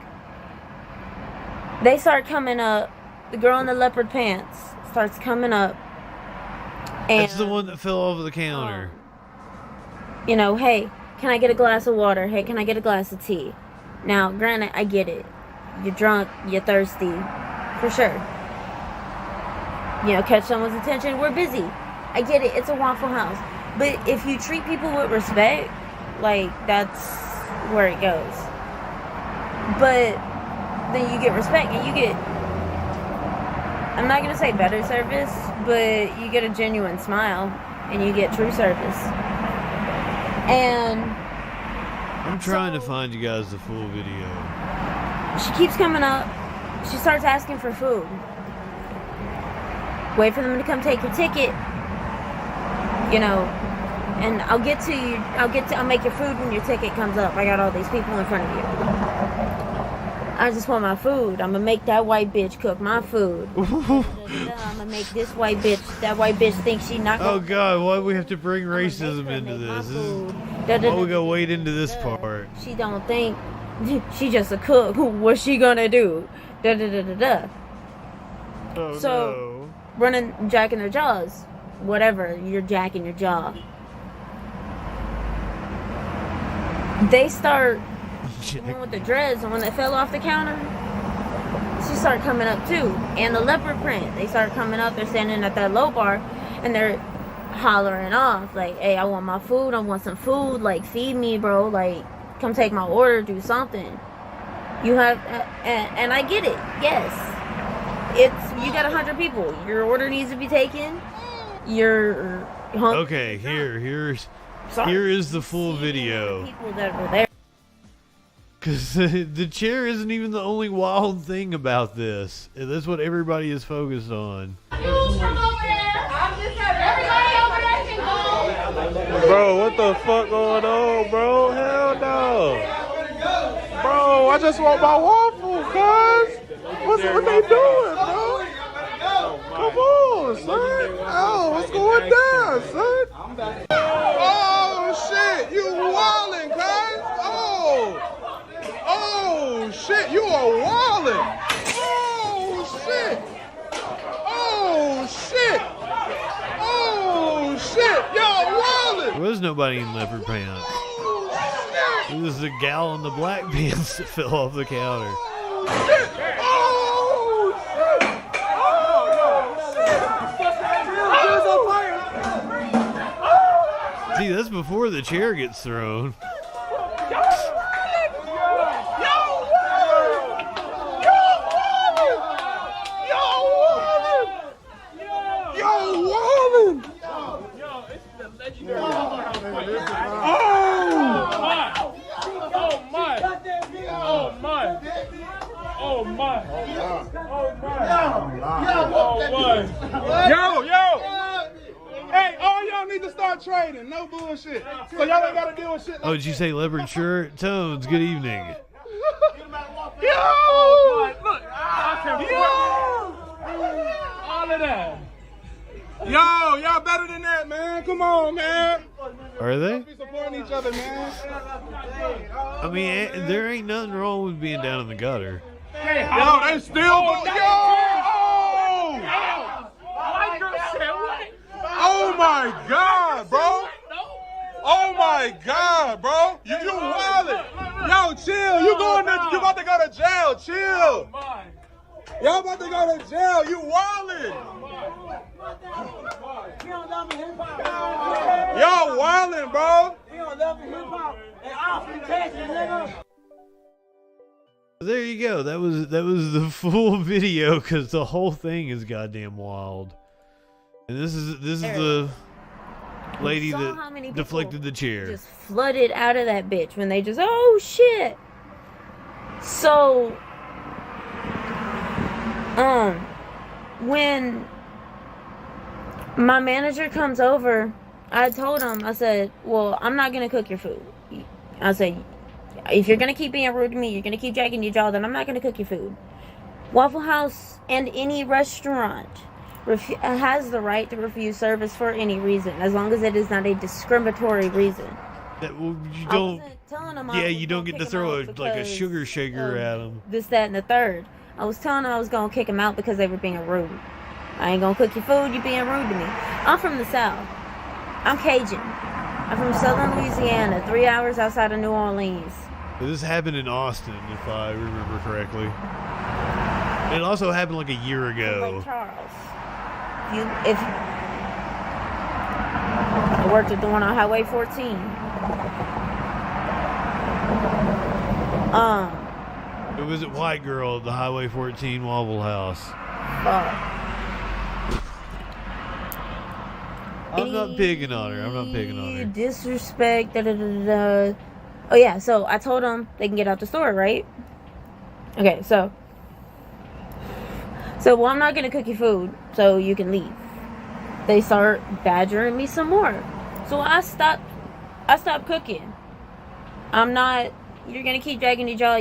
Speaker 16: They start coming up. The girl in the leopard pants starts coming up. And,
Speaker 2: that's the one that fell over the counter.
Speaker 16: Hey, can I get a glass of water? Hey, can I get a glass of tea? Now, granted, I get it. You're drunk, you're thirsty. For sure. Catch someone's attention. We're busy. I get it. It's a Waffle House. But if you treat people with respect, that's where it goes. But then you get respect and you get, I'm not going to say better service, but you get a genuine smile and you get true service. And
Speaker 2: I'm trying to find you guys the full video.
Speaker 16: She keeps coming up. She starts asking for food. Wait for them to come take your ticket. And I'll get to you. I'll make your food when your ticket comes up. I got all these people in front of you. I just want my food. I'm gonna make that white bitch cook my food. I'm gonna make this white bitch. That white bitch thinks she not.
Speaker 2: Oh God! Why do we have to bring racism into this? Why we go wade into this part?
Speaker 16: She don't think she just a cook. What's she gonna do?
Speaker 2: Oh,
Speaker 16: so running, jacking their jaws. Whatever, you're jacking your jaw. They start the one with the dreads, the one that fell off the counter. She started coming up too, and the leopard print. They started coming up. They're standing at that low bar, and they're hollering off like, "Hey, I want my food. I want some food. Like, feed me, bro. Like, come take my order. Do something." You have, and I get it. Yes, you got 100 people. Your order needs to be taken. You're hungry.
Speaker 2: Okay, here is the full video.
Speaker 16: People that were there.
Speaker 2: Because the chair isn't even the only wild thing about this. That's what everybody is focused on.
Speaker 17: Bro, what the fuck going on, bro? Hell no. Bro, I just want my waffle, cuz. What they doing, bro? Come on, son. Oh, what's going down, son? Oh, shit. You wildin', cuz. Oh, shit. You are wildin'. Oh, shit. Oh, shit. Oh, shit. Y'all wildin'.
Speaker 2: There was nobody in leopard pants. It was the gal in the black pants that fell off the counter. See, that's before the chair gets thrown.
Speaker 17: Yo! Hey, all y'all need to start trading. No bullshit. So y'all ain't gotta deal with shit.
Speaker 2: Oh, did you say leopard shirt? Tones, good evening.
Speaker 17: Yo! Look! All of that. Yo, y'all better than that, man. Come on, man.
Speaker 2: Are they?
Speaker 17: Be supporting each other, man.
Speaker 2: I mean, there ain't nothing wrong with being down in the gutter.
Speaker 17: Yo, they still go. Yo! Oh my God, bro! Oh my God, bro! You wildin'! Yo, chill! You about to go to jail? Chill! Y'all about to go to jail? You wildin'! Y'all wildin', bro!
Speaker 2: There you go. That was the full video because the whole thing is goddamn wild. And this is the lady that deflected the chair.
Speaker 16: Just flooded out of that bitch when they just, oh shit. So, when my manager comes over, I told him, I said, well, I'm not gonna cook your food. I said, if you're gonna keep being rude to me, you're gonna keep jacking your jaw, then I'm not gonna cook your food. Waffle House and any restaurant has the right to refuse service for any reason, as long as it is not a discriminatory reason.
Speaker 2: You don't. Yeah, you don't get to throw like a sugar shaker at them.
Speaker 16: This, that, and the third. I was telling them I was gonna kick them out because they were being rude. I ain't gonna cook your food. You being rude to me. I'm from the South. I'm Cajun. I'm from Southern Louisiana, 3 hours outside of New Orleans.
Speaker 2: This happened in Austin, if I remember correctly. It also happened like a year ago.
Speaker 16: Lake Charles. If I worked at the one on Highway 14.
Speaker 2: It was a white girl at the Highway 14 Waffle House. I'm not picking on her.
Speaker 16: Disrespect. Oh yeah, so I told them they can get out the store, right? Okay, so well, I'm not gonna cook your food, so you can leave. They start badgering me some more, so I stopped cooking. I'm not. You're gonna keep dragging your jaw.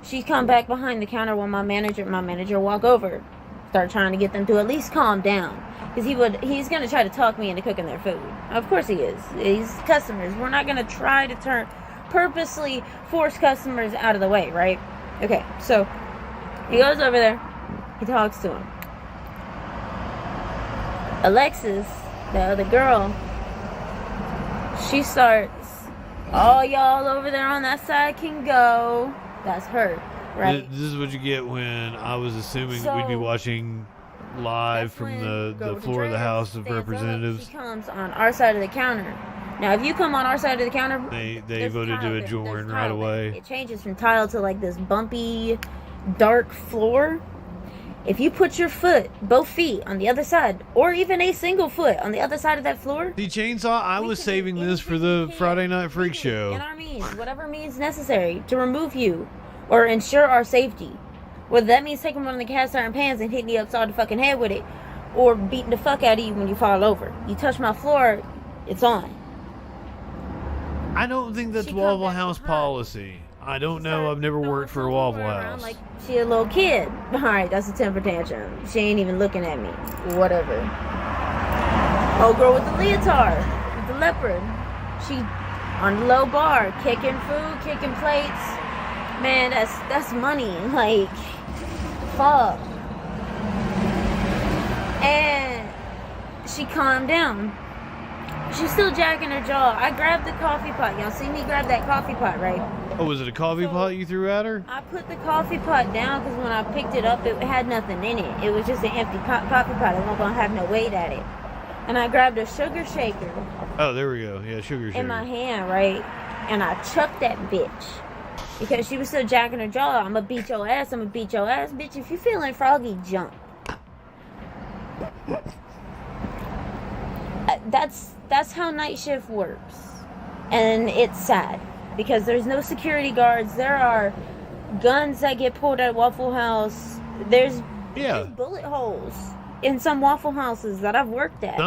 Speaker 16: She come back behind the counter when my manager walk over, start trying to get them to at least calm down, because he's gonna try to talk me into cooking their food. Of course he is. He's customers. We're not gonna try to purposely force customers out of the way, right? Okay, so he goes over there. He talks to him. Alexis, the other girl, she starts, all y'all over there on that side can go. That's her, right?
Speaker 2: This is what you get when I was assuming that we'd be watching live from the floor of the House of Representatives.
Speaker 16: She comes on our side of the counter. Now, if you come on our side of the counter,
Speaker 2: they voted to adjourn right away.
Speaker 16: It changes from tile to like this bumpy, dark floor. If you put your foot, both feet, on the other side, or even a single foot on the other side of that floor.
Speaker 2: The chainsaw, I was saving this for the Friday Night Freak Show.
Speaker 16: In our means, whatever means necessary to remove you or ensure our safety. Whether that means taking one of the cast iron pans and hitting you upside the fucking head with it, or beating the fuck out of you when you fall over. You touch my floor, it's on.
Speaker 2: I don't think that's Waffle House policy. I don't know. I've never worked for a Waffle House.
Speaker 16: Like she a little kid. Alright, that's a temper tantrum. She ain't even looking at me. Whatever. Oh, girl with the leotard. With the leopard. She on the low bar. Kicking food, kicking plates. Man, that's money. Like, fuck. And she calmed down. She's still jacking her jaw. I grabbed the coffee pot. Y'all see me grab that coffee pot, right?
Speaker 2: Oh, was it a coffee pot you threw at her?
Speaker 16: I put the coffee pot down because when I picked it up, it had nothing in it. It was just an empty coffee pot. It wasn't going to have no weight at it. And I grabbed a sugar shaker.
Speaker 2: Oh, there we go. Yeah, sugar shaker.
Speaker 16: In my hand, right? And I chucked that bitch. Because she was still jacking her jaw. I'm going to beat your ass. I'm going to beat your ass. Bitch, if you feeling froggy, jump. That's how night shift works. And it's sad. Because there's no security guards. There are guns that get pulled at Waffle House. There's bullet holes in some Waffle Houses that I've worked at.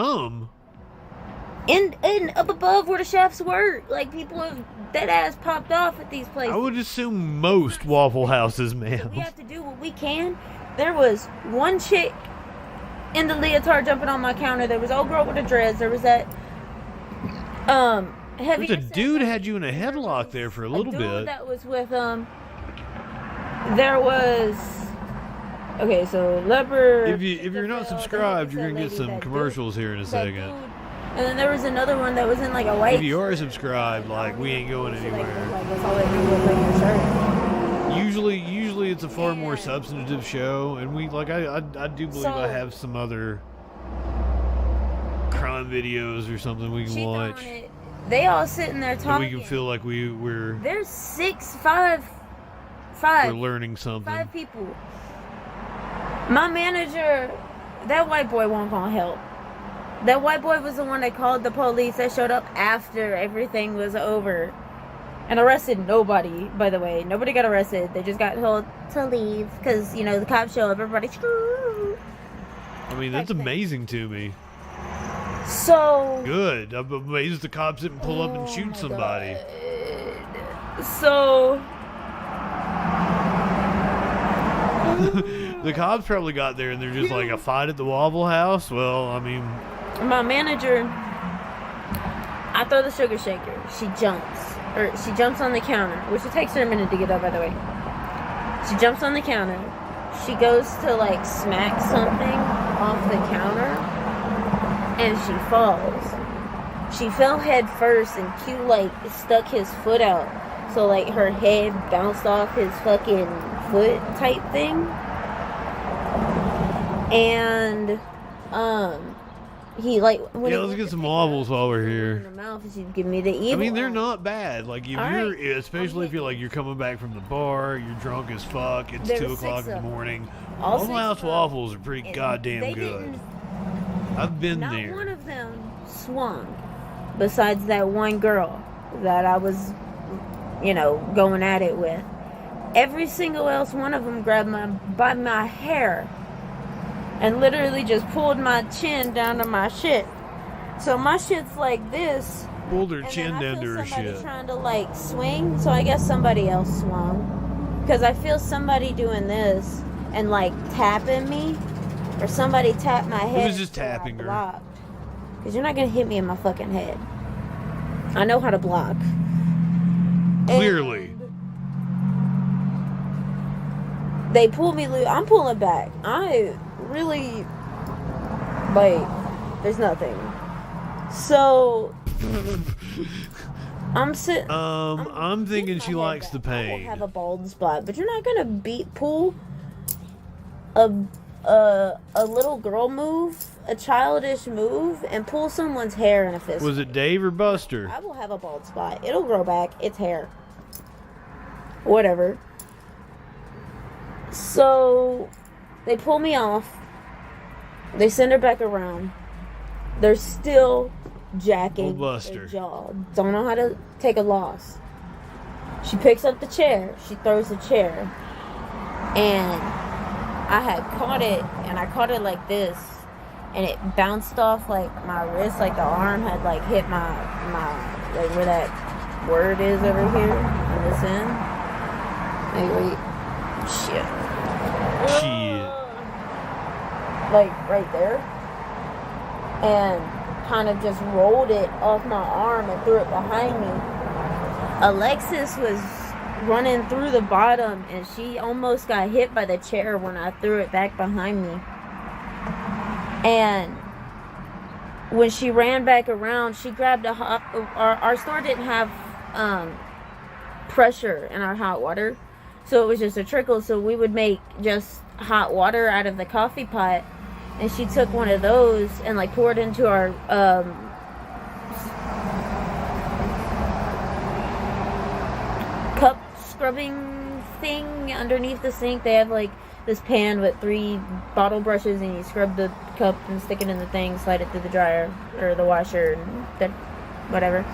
Speaker 16: And up above where the chefs work. Like, people have dead ass popped off at these places.
Speaker 2: I would assume most Waffle Houses, man.
Speaker 16: We have to do what we can. There was one chick in the leotard jumping on my counter. There was old girl with the dreads. There was that heavy.
Speaker 2: There's a dude had you in a headlock there for a little bit.
Speaker 16: That was with there was. Okay, so leopard.
Speaker 2: If you're not subscribed, you're gonna get some commercials here in a second.
Speaker 16: And then there was another one that was in like a white.
Speaker 2: If you are subscribed, like, we ain't going anywhere.
Speaker 16: That's all they do is like your shirt.
Speaker 2: Usually it's a far more substantive show, and we I do believe I have some other crime videos or something we can watch.
Speaker 16: They all sitting there talking.
Speaker 2: We can feel like we're.
Speaker 16: There's five.
Speaker 2: We're learning something.
Speaker 16: 5 people. My manager, that white boy won't gonna help. That white boy was the one that called the police that showed up after everything was over. And arrested nobody, by the way. Nobody got arrested. They just got told to leave. Because, you know, the cops show up, everybody screw.
Speaker 2: I mean, that's amazing to me.
Speaker 16: So.
Speaker 2: Good. I'm amazed the cops didn't pull up and shoot somebody.
Speaker 16: God. So.
Speaker 2: The cops probably got there and they're just like, a fight at the Waffle House? Well, I mean.
Speaker 16: My manager, I throw the sugar shaker. She jumps. Or she jumps on the counter, which it takes her a minute to get up, by the way. She jumps on the counter. She goes to, like, smack something off the counter. And she falls. She fell head first and Q, like, stuck his foot out. So, like, her head bounced off his fucking foot type thing. And, he, like, when
Speaker 2: let's get some waffles while we're here.
Speaker 16: She'd give me the evil.
Speaker 2: I mean, they're not bad. Like, if you're, especially if you're like, you're coming back from the bar, you're drunk as fuck, it's 2 o'clock in the morning. Waffle House waffles are pretty goddamn good. I've been there.
Speaker 16: Not one of them swung, besides that one girl that I was, you know, going at it with. Every single else one of them grabbed by my hair and literally just pulled my chin down to my shit. So my shit's like this.
Speaker 2: Pulled her chin down to her shit.
Speaker 16: Trying to like swing, so I guess somebody else swung. Because I feel somebody doing this and like tapping me, or somebody tapped my head.
Speaker 2: Who was just tapping her?
Speaker 16: Because you're not gonna hit me in my fucking head. I know how to block.
Speaker 2: Clearly.
Speaker 16: They pulled me loose. I'm pulling back. I really, like, there's nothing. So I'm sitting.
Speaker 2: I'm thinking she likes the pain.
Speaker 16: I have a bald spot, but you're not gonna pull a little girl move, a childish move, and pull someone's hair in a fist.
Speaker 2: Was it Dave or Buster?
Speaker 16: I will have a bald spot. It'll grow back. It's hair. Whatever. So They pull me off. They send her back around. They're still jacking their jaw. Don't know how to take a loss. She picks up the chair. She throws the chair. And I had caught it, and I caught it like this. And it bounced off like my wrist, like the arm had like hit my like where that word is over here on this end. Wait. Shit. Like right there. And kind of just rolled it off my arm and threw it behind me. Alexis was running through the bottom and she almost got hit by the chair when I threw it back behind me. And when she ran back around, she grabbed a hot... Our store didn't have pressure in our hot water. So it was just a trickle. So we would make just hot water out of the coffee pot. And she took one of those and like poured into our cup scrubbing thing underneath the sink. They have like this pan with 3 bottle brushes, and you scrub the cup and stick it in the thing, slide it through the dryer or the washer, and then whatever.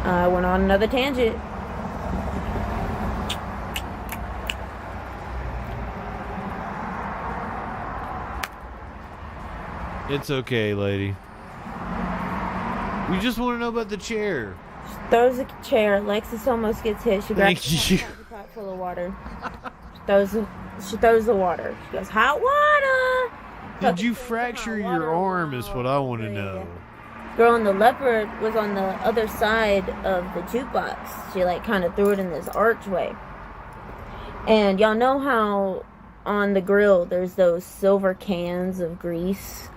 Speaker 16: I went on another tangent.
Speaker 2: It's okay, lady. We just want to know about the chair.
Speaker 16: She throws the chair. Lexus almost gets hit. She grabs a pot full of water. She throws the water. She goes, hot water!
Speaker 2: Did you fracture your arm is what I want to know.
Speaker 16: Girl in the leopard was on the other side of the jukebox. She like kind of threw it in this archway. And y'all know how on the grill there's those silver cans of grease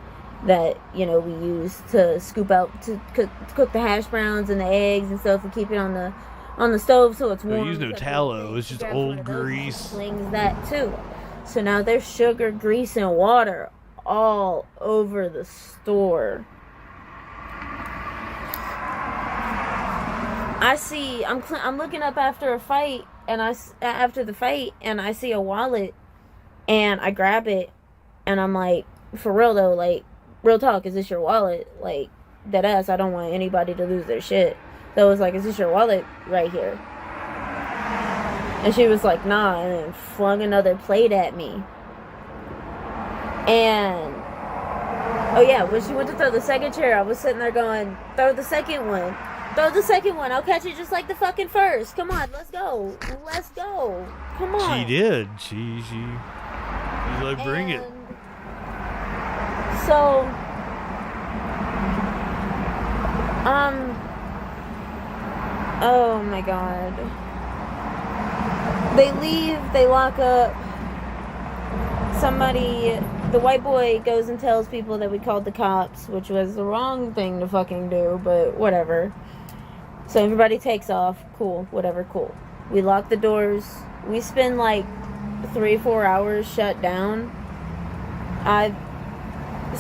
Speaker 16: that, you know, we use to scoop out to cook the hash browns and the eggs and stuff, and keep it on the stove so it's warm.
Speaker 2: They use no tallow, it's just old grease.
Speaker 16: Slings that too. So now there's sugar, grease, and water all over the store. I see. I'm looking up after a fight, and after the fight, and I see a wallet, and I grab it, and I'm like, for real though, like, real talk, is this your wallet? Like, dead ass, I don't want anybody to lose their shit. So I was like, is this your wallet right here? And she was like, nah, and then flung another plate at me. And oh yeah, when she went to throw the second chair, I was sitting there going, throw the second one. Throw the second one. I'll catch it just like the fucking first. Come on, let's go. Let's go. Come on.
Speaker 2: She did. She's like, bring it.
Speaker 16: So, oh my god. They leave, they lock up. Somebody, the white boy goes and tells people that we called the cops, which was the wrong thing to fucking do, but whatever. So everybody takes off. Cool, whatever, cool. We lock the doors. We spend like 3-4 hours shut down. I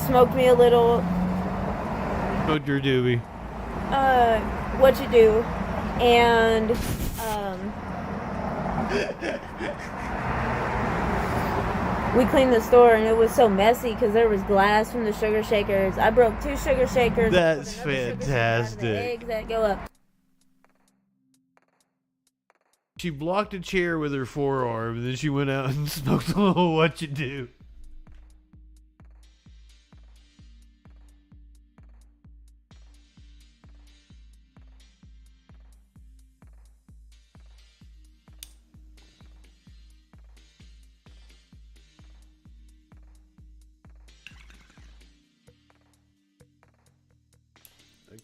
Speaker 16: smoked me a little.
Speaker 2: Smoked your doobie.
Speaker 16: What you do. And, we cleaned the store, and it was so messy because there was glass from the sugar shakers. I broke 2 sugar shakers.
Speaker 2: That's fantastic.
Speaker 16: The eggs that go up.
Speaker 2: She blocked a chair with her forearm, and then she went out and smoked a little what you do.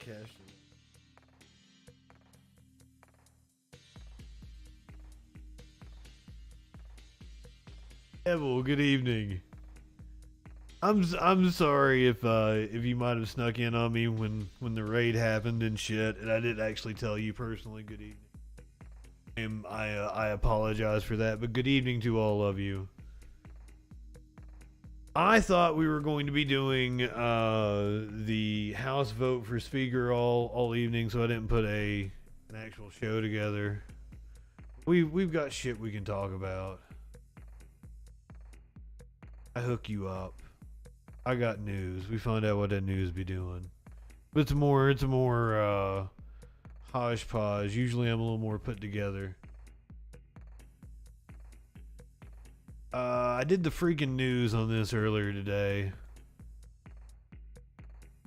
Speaker 2: Okay. Well, good evening. I'm sorry if you might have snuck in on me when the raid happened and shit, and I didn't actually tell you personally. Good evening. I apologize for that, but good evening to all of you. I thought we were going to be doing the House vote for Speaker all evening, so I didn't put an actual show together. We've got shit we can talk about. I hook you up. I got news. We find out what that news be doing. But it's a more hodgepodge. Usually I'm a little more put together. I did the freaking news on this earlier today.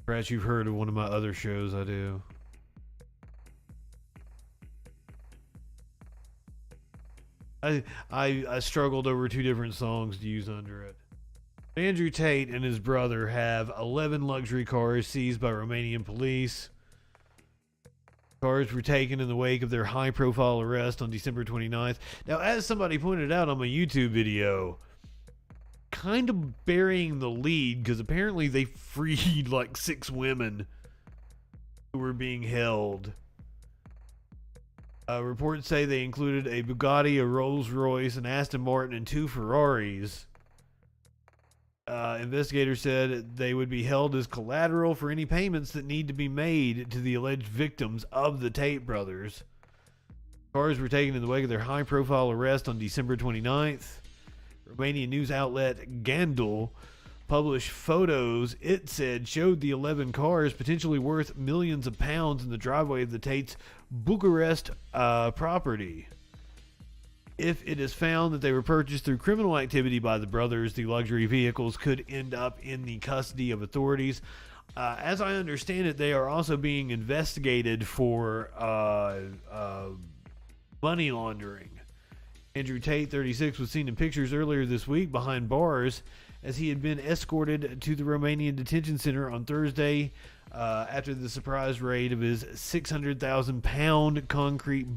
Speaker 2: Perhaps you've heard of one of my other shows I do. I struggled over 2 different songs to use under it. Andrew Tate and his brother have 11 luxury cars seized by Romanian police. Cars were taken in the wake of their high-profile arrest on December 29th. Now, as somebody pointed out on my YouTube video, kind of burying the lead, because apparently they freed like 6 women who were being held. Reports say they included a Bugatti, a Rolls Royce, an Aston Martin, and 2 Ferraris. Investigators said they would be held as collateral for any payments that need to be made to the alleged victims of the Tate brothers. Cars were taken in the wake of their high-profile arrest on December 29th. Romanian news outlet Gandul published photos it said showed the 11 cars potentially worth millions of pounds in the driveway of the Tates' Bucharest property. If it is found that they were purchased through criminal activity by the brothers, the luxury vehicles could end up in the custody of authorities. As I understand it, they are also being investigated for money laundering. Andrew Tate, 36, was seen in pictures earlier this week behind bars as he had been escorted to the Romanian detention center on Thursday after the surprise raid of his 600,000-pound concrete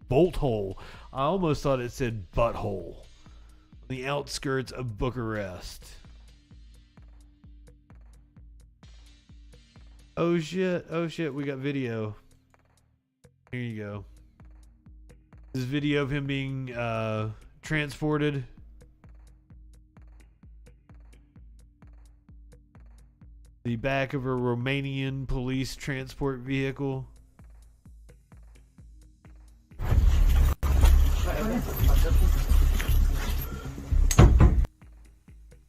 Speaker 2: bolt hole. I almost thought it said butthole. On the outskirts of Bucharest. Oh shit, we got video. Here you go. This video of him being transported. The back of a Romanian police transport vehicle.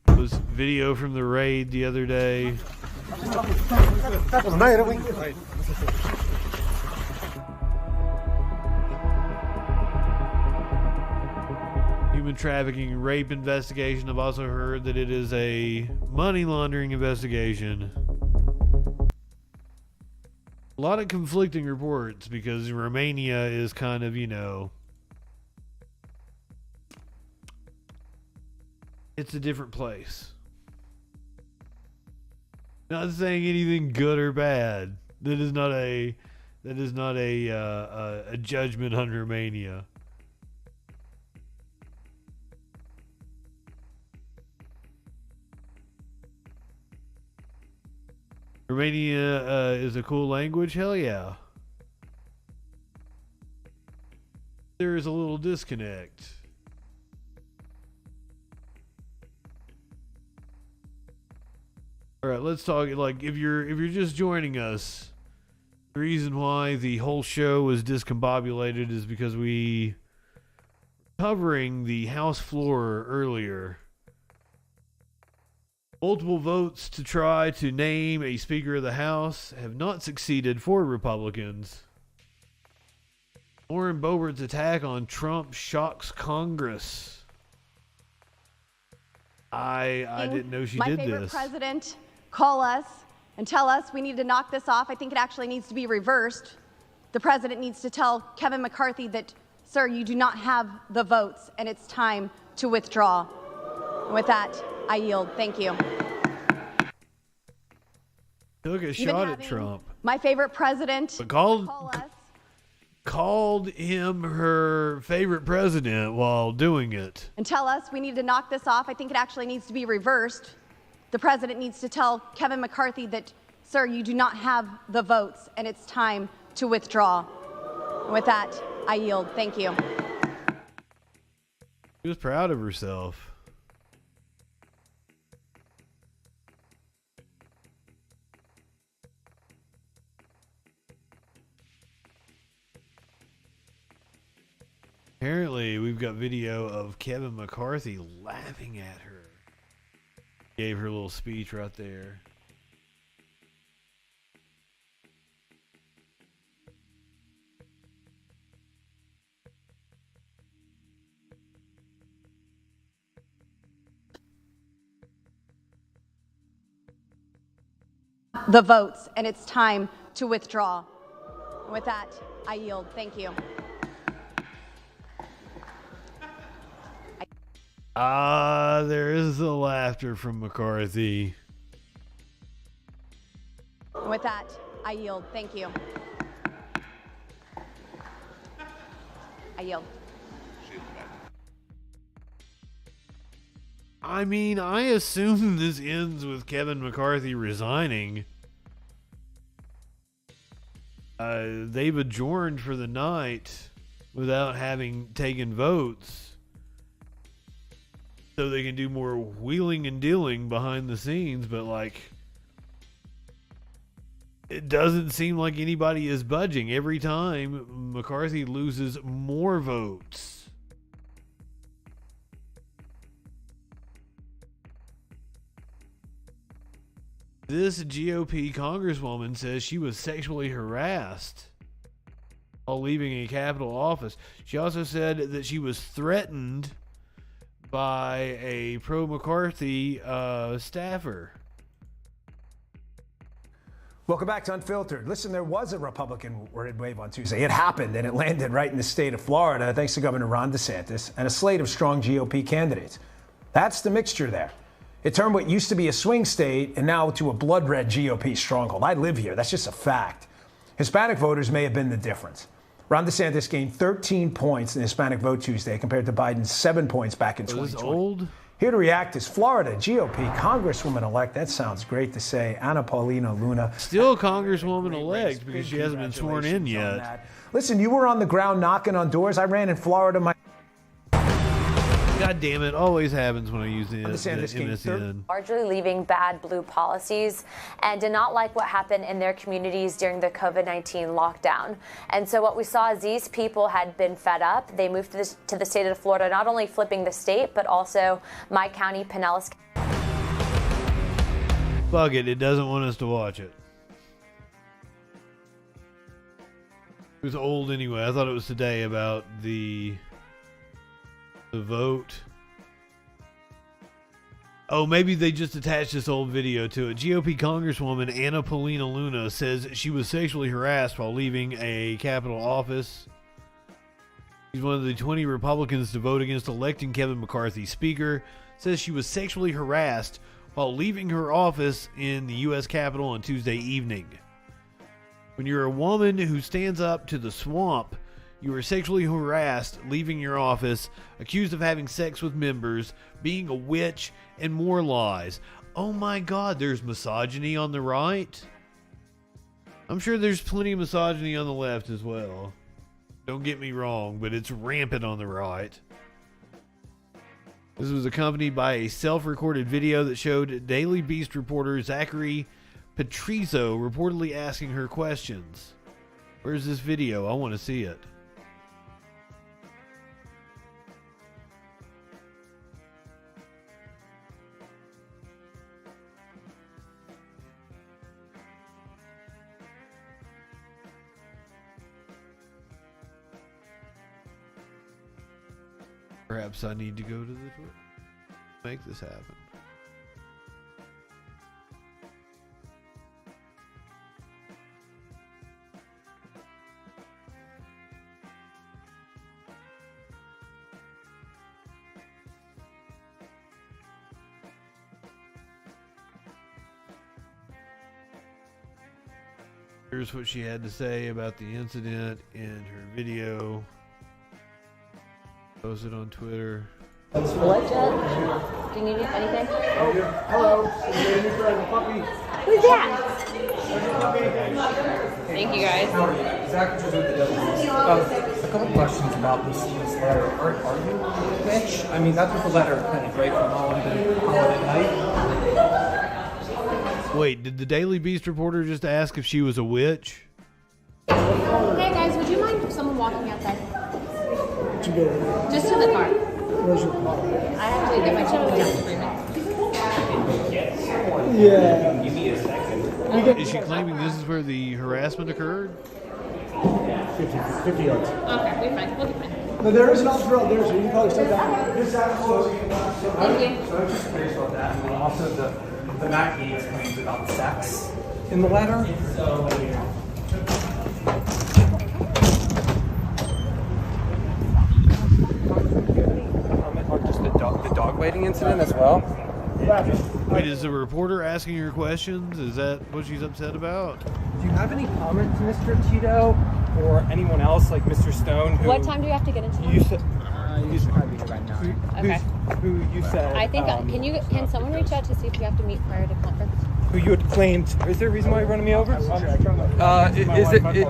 Speaker 2: It was video from the raid the other day. Human trafficking rape investigation. I've also heard that it is a money laundering investigation. A lot of conflicting reports because Romania is kind of, it's a different place. Not saying anything good or bad. That is not a judgment on Romania. Romania is a cool language. Hell yeah. There is a little disconnect. All right, let's talk. Like, if you're just joining us, the reason why the whole show was discombobulated is because we were covering the House floor earlier. Multiple votes to try to name a Speaker of the House have not succeeded for Republicans. Lauren Boebert's attack on Trump shocks Congress. I didn't know she did this.
Speaker 18: My favorite president, call us and tell us we need to knock this off. I think it actually needs to be reversed. The president needs to tell Kevin McCarthy that, sir, you do not have the votes and it's time to withdraw. And with that, I yield. Thank you.
Speaker 2: Took a shot at Trump.
Speaker 18: My favorite president,
Speaker 2: but
Speaker 18: call us.
Speaker 2: Called him her favorite president while doing it.
Speaker 18: And tell us we need to knock this off. I think it actually needs to be reversed. The president needs to tell Kevin McCarthy that, sir, you do not have the votes and it's time to withdraw. And with that, I yield. Thank you.
Speaker 2: She was proud of herself. Apparently, we've got video of Kevin McCarthy laughing at her. Gave her a little speech right there.
Speaker 18: The votes, and it's time to withdraw. With that, I yield. Thank you.
Speaker 2: There is the laughter from McCarthy.
Speaker 18: With that, I yield. Thank you. I yield.
Speaker 2: I mean, I assume this ends with Kevin McCarthy resigning. They've adjourned for the night without having taken votes, so they can do more wheeling and dealing behind the scenes, but like, it doesn't seem like anybody is budging. Every time McCarthy loses more votes. This GOP congresswoman says she was sexually harassed while leaving a Capitol office. She also said that she was threatened by a pro-McCarthy staffer.
Speaker 19: Welcome back to Unfiltered. Listen, there was a Republican red wave on Tuesday. It happened, and it landed right in the state of Florida, thanks to Governor Ron DeSantis and a slate of strong GOP candidates. That's the mixture there. It turned what used to be a swing state and now to a blood red GOP stronghold. I live here. That's just a fact. Hispanic voters may have been the difference. Ron DeSantis gained 13 points in the Hispanic vote Tuesday compared to Biden's 7 points back in 2020.
Speaker 2: Old?
Speaker 19: Here to react is Florida GOP Congresswoman-elect, that sounds great to say, Ana Paulina Luna.
Speaker 2: Still Congresswoman-elect because she hasn't been sworn in yet.
Speaker 19: Listen, you were on the ground knocking on doors. I ran in Florida.
Speaker 2: God damn it, always happens when I use the MSN.
Speaker 20: Largely leaving bad blue policies and did not like what happened in their communities during the COVID-19 lockdown. And so what we saw is these people had been fed up. They moved to the state of Florida, not only flipping the state, but also my county, Pinellas.
Speaker 2: Fuck it, it doesn't want us to watch it. It was old anyway. I thought it was today about the vote. Oh, maybe they just attached this old video to it. GOP Congresswoman Ana Paulina Luna says she was sexually harassed while leaving a Capitol office. She's one of the 20 Republicans to vote against electing Kevin McCarthy Speaker. Says she was sexually harassed while leaving her office in the U.S. Capitol on Tuesday evening. When you're a woman who stands up to the swamp, you were sexually harassed, leaving your office, accused of having sex with members, being a witch, and more lies. Oh my God, there's misogyny on the right. I'm sure there's plenty of misogyny on the left as well. Don't get me wrong, but it's rampant on the right. This was accompanied by a self-recorded video that showed Daily Beast reporter Zachary Patrizio reportedly asking her questions. Where's this video? I want to see it. Perhaps I need to go to the Twitter. Make this happen. Here's what she had to say about the incident in her video. Posted on Twitter.
Speaker 16: What, Judge? Do you need anything?
Speaker 17: Hello.
Speaker 16: Who's that? Thank you, guys.
Speaker 21: A couple questions about this letter. Are you a witch? I mean, that's what the letter kind of break from holiday night.
Speaker 2: Wait, did the Daily Beast reporter just ask if she was a witch?
Speaker 22: Hey guys, would you mind someone walking outside?
Speaker 21: to go?
Speaker 16: Just to the car.
Speaker 21: Where's your car?
Speaker 16: I have to get my child down agreement.
Speaker 21: Yeah.
Speaker 8: Give me a second.
Speaker 2: Is she claiming this is where the harassment occurred?
Speaker 21: 50 yards.
Speaker 16: Okay, we're fine. We'll be fine.
Speaker 21: No, there is an officer out there, so you can probably step down.
Speaker 16: Thank you.
Speaker 21: So I'm just curious about that. And then also the Matt Gates claims about sex in the letter. So, comment on just the dog biting incident as well.
Speaker 2: Wait, is the reporter asking her questions? Is that what she's upset about?
Speaker 21: Do you have any comment to Mr. Tito or anyone else like Mr. Stone? Who
Speaker 16: What time do you have to get into?
Speaker 21: You said.
Speaker 8: You should probably be right now.
Speaker 16: Okay.
Speaker 21: Who you said?
Speaker 16: I think. Can someone reach out to see if we have to meet prior to conference?
Speaker 21: Who you had claimed? Is there a reason why you're running me over?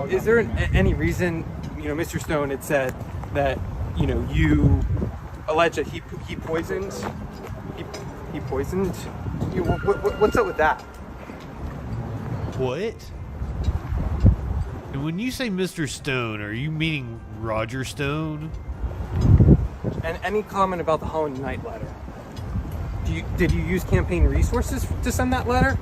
Speaker 21: Is there any reason? You know, Mr. Stone had said that you allege that he poisoned. He poisoned you. What's up with that?
Speaker 2: What? And when you say Mr. Stone, are you meaning Roger Stone?
Speaker 21: And any comment about the Holland Knight letter? Did you use campaign resources to send that letter?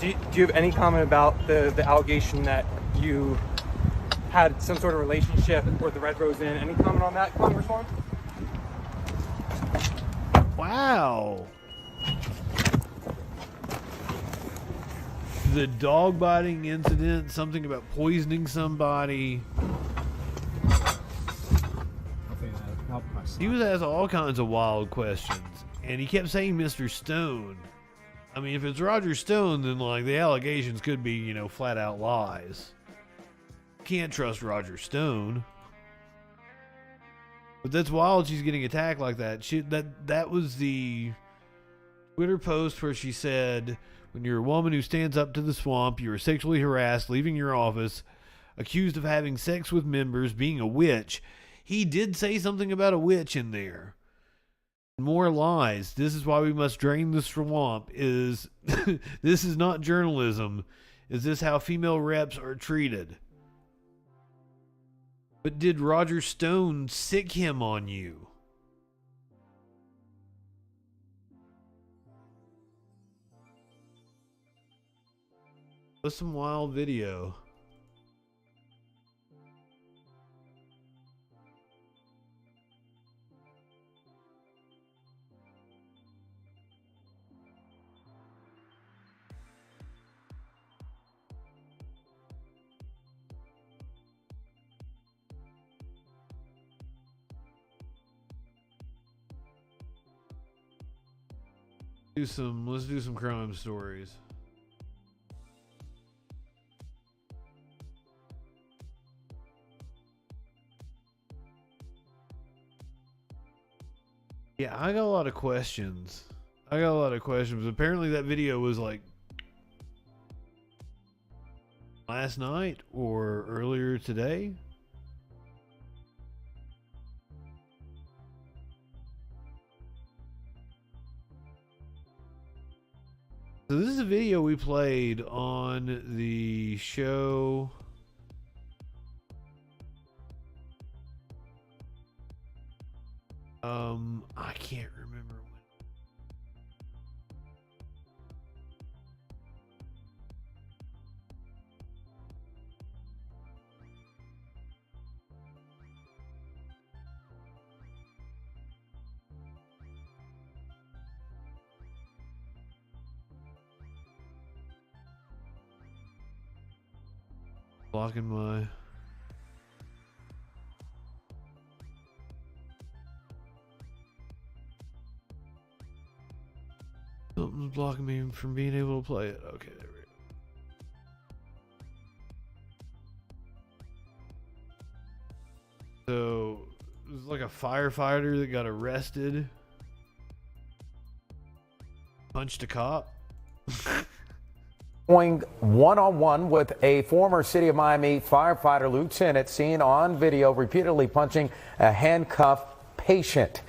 Speaker 21: Do you have any comment about the allegation that you had some sort of relationship with the Red Rose Inn? Any comment on that, Congresswoman?
Speaker 2: Wow. The dog biting incident, something about poisoning somebody. He was asked all kinds of wild questions, and he kept saying Mr. Stone. I mean, if it's Roger Stone, then like the allegations could be, flat out lies. Can't trust Roger Stone. But that's wild she's getting attacked like that. That was the Twitter post where she said, when you're a woman who stands up to the swamp, you are sexually harassed, leaving your office, accused of having sex with members, being a witch. He did say something about a witch in there. More lies. This is why we must drain the swamp. This is not journalism. Is this how female reps are treated? But did Roger Stone sick him on you? That's some wild video. Let's do some crime stories. Yeah, I got a lot of questions. Apparently that video was like last night or earlier today. So this is a video we played on the show. I can't remember when. Blocking my. Something's blocking me from being able to play it. Okay, there we go. So, it was like a firefighter that got arrested. Punched a cop.
Speaker 22: Going one-on-one with a former City of Miami firefighter lieutenant seen on video repeatedly punching a handcuffed patient.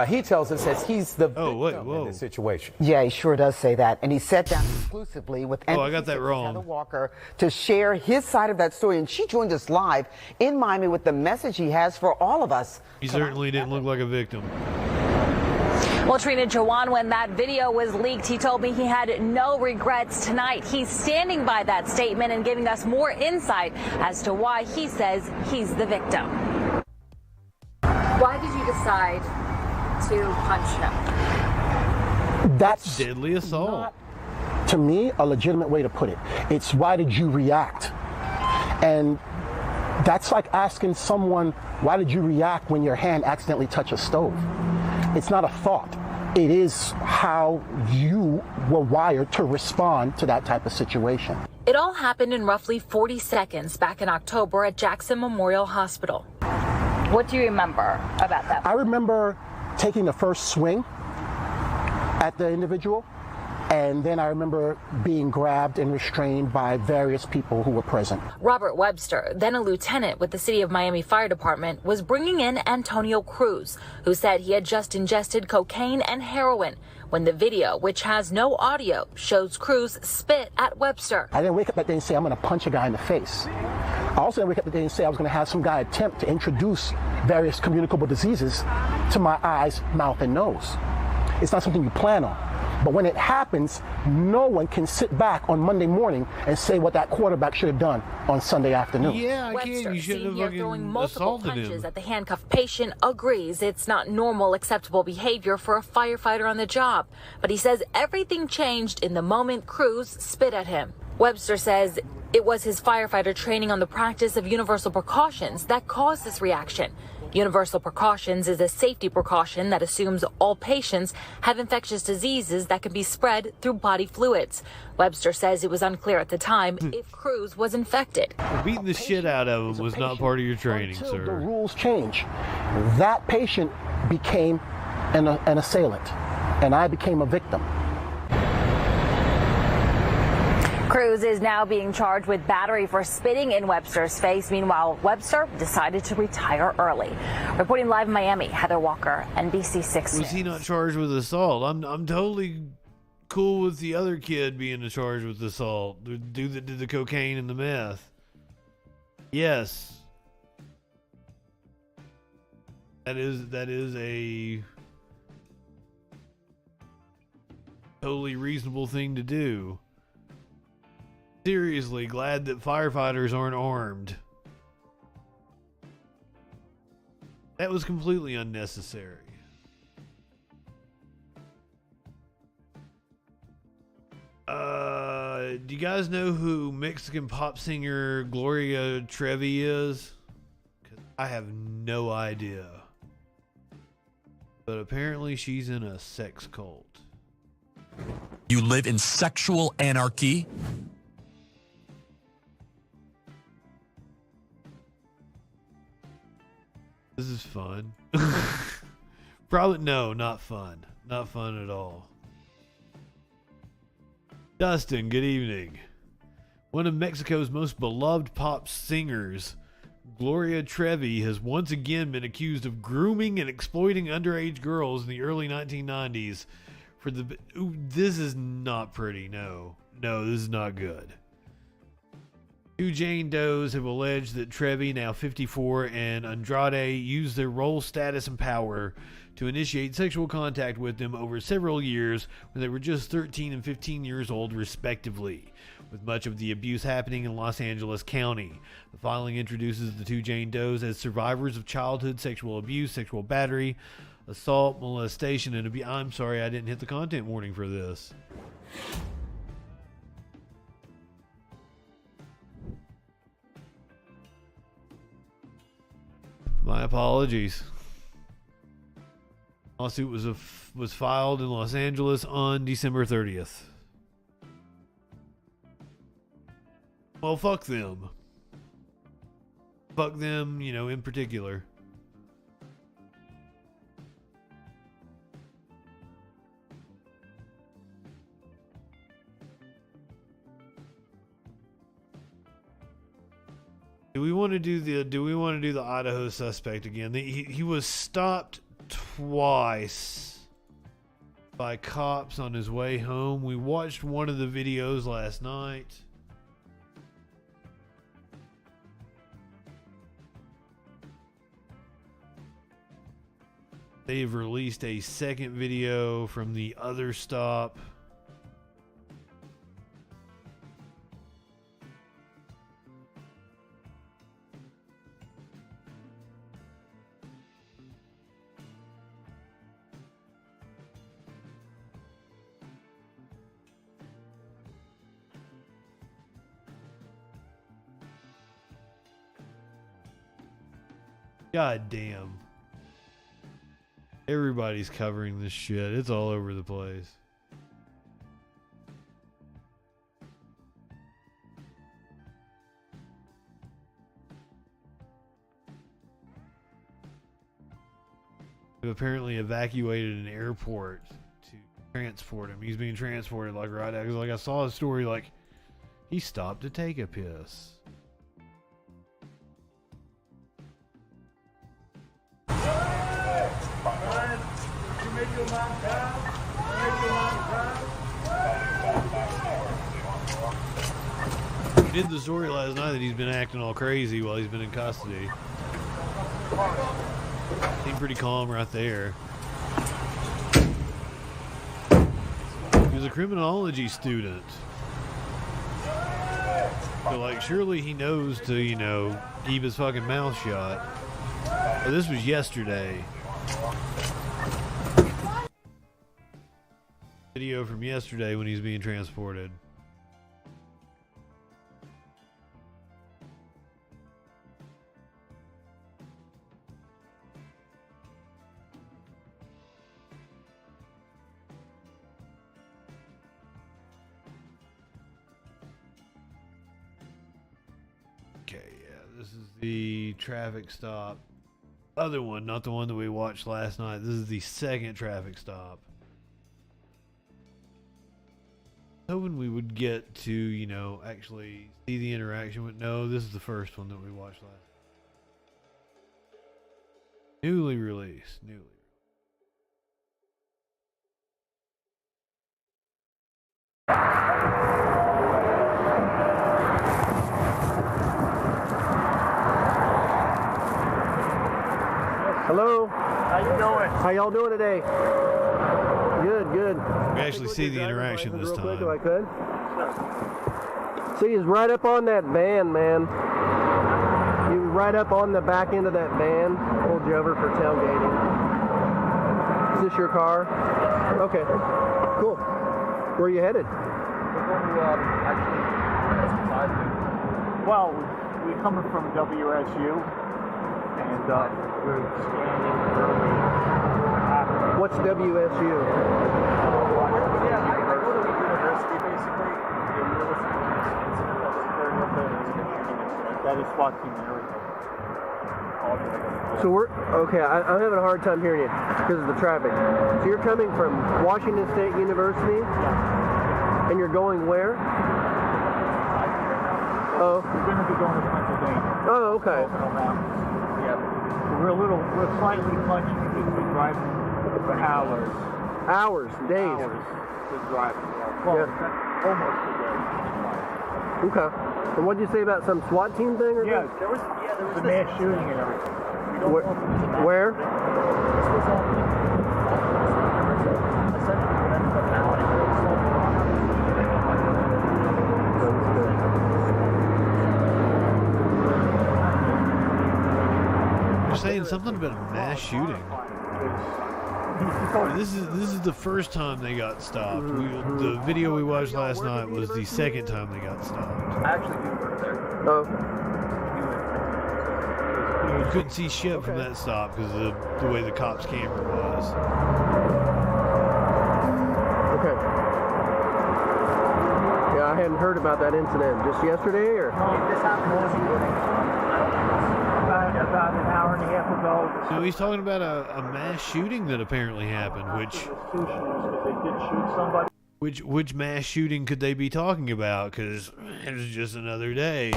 Speaker 22: He tells us that he's the victim in this situation.
Speaker 1: Yeah, he sure does say that. And he sat down exclusively with
Speaker 2: I got that wrong.
Speaker 1: Heather Walker to share his side of that story. And she joined us live in Miami with the message he has for all of us.
Speaker 2: He certainly didn't look like a victim.
Speaker 10: Well, Trina Jawan, when that video was leaked, he told me he had no regrets tonight. He's standing by that statement and giving us more insight as to why he says he's the victim.
Speaker 4: Why did you decide to punch him?
Speaker 23: That's
Speaker 2: deadly assault.
Speaker 23: Not, to me, a legitimate way to put it. It's why did you react? And that's like asking someone, why did you react when your hand accidentally touched a stove? It's not a thought. It is how you were wired to respond to that type of situation.
Speaker 10: It all happened in roughly 40 seconds back in October at Jackson Memorial Hospital. What do you remember about that?
Speaker 23: I remember taking the first swing at the individual, and then I remember being grabbed and restrained by various people who were present.
Speaker 10: Robert Webster, then a lieutenant with the City of Miami Fire Department, was bringing in Antonio Cruz, who said he had just ingested cocaine and heroin, when the video, which has no audio, shows Cruz spit at Webster.
Speaker 23: I didn't wake up that day and say I'm going to punch a guy in the face. I also didn't wake up that day and say I was going to have some guy attempt to introduce various communicable diseases to my eyes, mouth, and nose. It's not something you plan on. But when it happens, no one can sit back on Monday morning and say what that quarterback should have done on Sunday afternoon.
Speaker 2: Yeah, I
Speaker 10: Webster,
Speaker 2: can't. You shouldn't have
Speaker 10: throwing multiple punches
Speaker 2: him.
Speaker 10: at the handcuffed patient, agrees it's not normal, acceptable behavior for a firefighter on the job. But he says everything changed in the moment Cruz spit at him. Webster says it was his firefighter training on the practice of universal precautions that caused this reaction. Universal precautions is a safety precaution that assumes all patients have infectious diseases that can be spread through body fluids. Webster says it was unclear at the time if Cruz was infected.
Speaker 2: Beating the shit out of him was not part of your training,
Speaker 23: Until
Speaker 2: sir.
Speaker 23: the rules change, that patient became an assailant, and I became a victim.
Speaker 10: Cruz is now being charged with battery for spitting in Webster's face. Meanwhile, Webster decided to retire early. Reporting live in Miami, Heather Walker, NBC6
Speaker 2: Was he not charged with assault? I'm totally cool with the other kid being charged with assault. The dude that did the cocaine and the meth. Yes. That is a totally reasonable thing to do. Seriously, glad that firefighters aren't armed. That was completely unnecessary. Do you guys know who Mexican pop singer Gloria Trevi is? 'Cause I have no idea. But apparently she's in a sex cult.
Speaker 24: You live in sexual anarchy?
Speaker 2: This is fun. Probably no, not fun. Not fun at all. Dustin, good evening. One of Mexico's most beloved pop singers, Gloria Trevi, has once again been accused of grooming and exploiting underage girls in the early 1990s. This is not pretty. No, this is not good. Two Jane Does have alleged that Trevi, now 54, and Andrade used their role, status, and power to initiate sexual contact with them over several years when they were just 13 and 15 years old, respectively, with much of the abuse happening in Los Angeles County. The filing introduces the two Jane Does as survivors of childhood sexual abuse, sexual battery, assault, molestation, and abuse. I'm sorry I didn't hit the content warning for this. My apologies. Lawsuit was filed in Los Angeles on December 30th. Well, fuck them. Fuck them, in particular. Do we want to do the Idaho suspect again? He was stopped twice by cops on his way home. We watched one of the videos last night. They've released a second video from the other stop. God damn. Everybody's covering this shit. It's all over the place. They've apparently evacuated an airport to transport him. He's being transported like right now. Like I saw a story like he stopped to take a piss. He did the story last night that he's been acting all crazy while he's been in custody. Seemed pretty calm right there. He was a criminology student. So like surely he knows to, you know, keep his fucking mouth shut. But this was yesterday. Video from yesterday when he's being transported. Okay, yeah, this is the traffic stop. Other one, not the one that we watched last night. This is the second traffic stop. Hoping we would get to, you know, actually see the interaction with. No, this is the first one that we watched last. Newly released.
Speaker 5: Hello. How you doing? How y'all doing today? Good, good.
Speaker 2: We actually see the interaction this time.
Speaker 5: If I could. See, he's right up on that van, man. He was right up on the back end of that van. Pulled you over for tailgating. Is this your car? Okay. Cool. Where are you headed?
Speaker 6: Well, we're coming from WSU, and we're standing early.
Speaker 5: What's WSU?
Speaker 6: I go to the university, basically. That is SWAT team and everything.
Speaker 5: So we're, okay, I'm having a hard time hearing you because of the traffic. So you're coming from Washington State University? Yeah. And you're going where? Oh.
Speaker 6: We're going to be going to Pennsylvania.
Speaker 5: Oh, okay.
Speaker 6: Yeah. We're slightly punched because we drive for hours.
Speaker 5: Hours, days.
Speaker 6: Hours to drive. Well, almost a day.
Speaker 5: Okay. And what did you say about some SWAT team thing? Or
Speaker 6: yeah, there was the mass shooting and everything. We don't know if it was a mass
Speaker 5: where?
Speaker 6: This was on essentially what ended up happening.
Speaker 2: You're saying something about a mass shooting. This is the first time they got stopped. The video we watched last night was the second time they got stopped.
Speaker 6: I actually do work there.
Speaker 5: Oh.
Speaker 2: You couldn't see shit from that stop because of the way the cop's camera was.
Speaker 5: Okay. Yeah, I hadn't heard about that incident. Just yesterday, or?
Speaker 6: No, this happened about an hour and a half ago.
Speaker 2: So he's talking about a mass shooting that apparently happened, which which mass shooting could they be talking about? Because it was just another day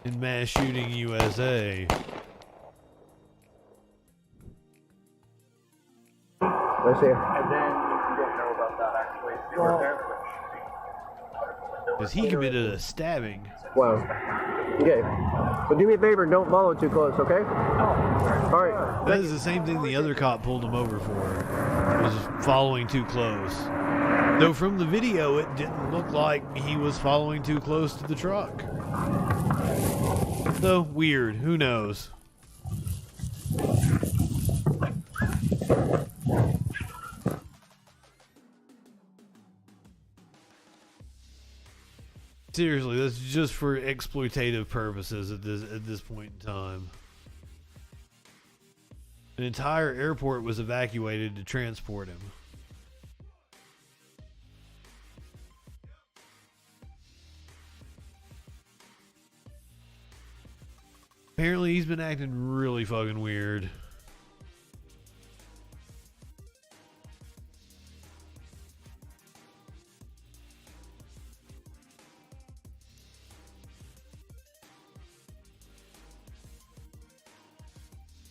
Speaker 2: in mass shooting USA.
Speaker 5: I see.
Speaker 6: And then you don't know about that actually. They were there,
Speaker 2: Because he committed a stabbing.
Speaker 5: Wow. Okay. But do me a favor, don't follow too close, okay? All right.
Speaker 2: That is the same thing the other cop pulled him over for. Was following too close. Though from the video, it didn't look like he was following too close to the truck. So, weird. Who knows? Seriously, that's just for exploitative purposes at this point in time. An entire airport was evacuated to transport him. Apparently he's been acting really fucking weird.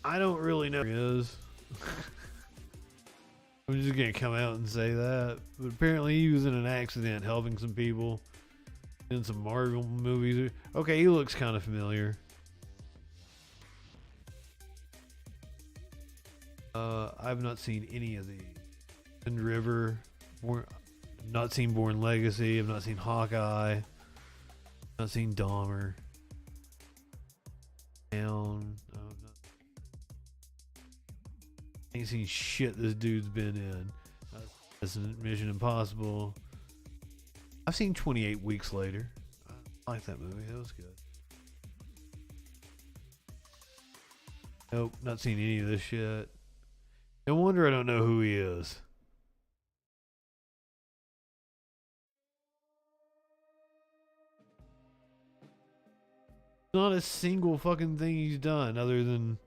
Speaker 2: I don't really know who he is. I'm just gonna come out and say that. But apparently he was in an accident helping some people in some Marvel movies. Okay, he looks kind of familiar. I've not seen any of these. Wind River, not seen Born Legacy. I've not seen Hawkeye. Not seen Dahmer. Down. Ain't seen shit this dude's been in. That's Mission Impossible. I've seen 28 Weeks Later. I like that movie. That was good. Nope, not seen any of this shit. No wonder I don't know who he is. Not a single fucking thing he's done other than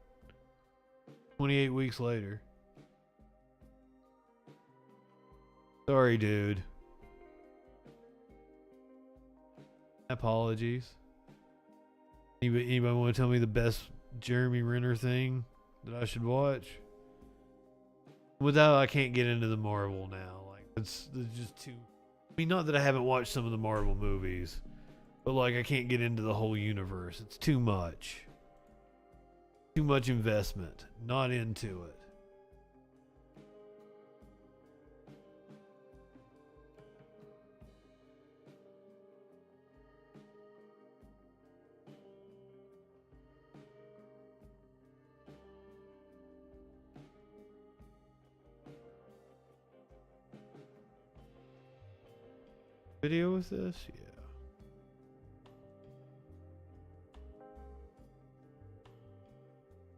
Speaker 2: 28 Weeks Later. Sorry, dude. Apologies. Anybody want to tell me the best Jeremy Renner thing that I should watch? Without, I can't get into the Marvel now. Like, it's just too... I mean, not that I haven't watched some of the Marvel movies, but like, I can't get into the whole universe. It's too much. Too much investment. Not into it. Video with this? Yeah.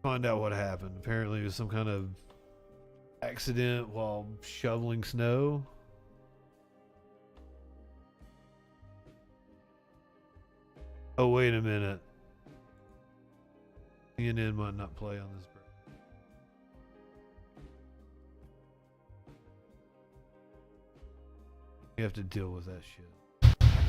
Speaker 2: Find out what happened. Apparently it was some kind of accident while shoveling snow. Oh, wait a minute. CNN might not play on this. You have to deal with that shit.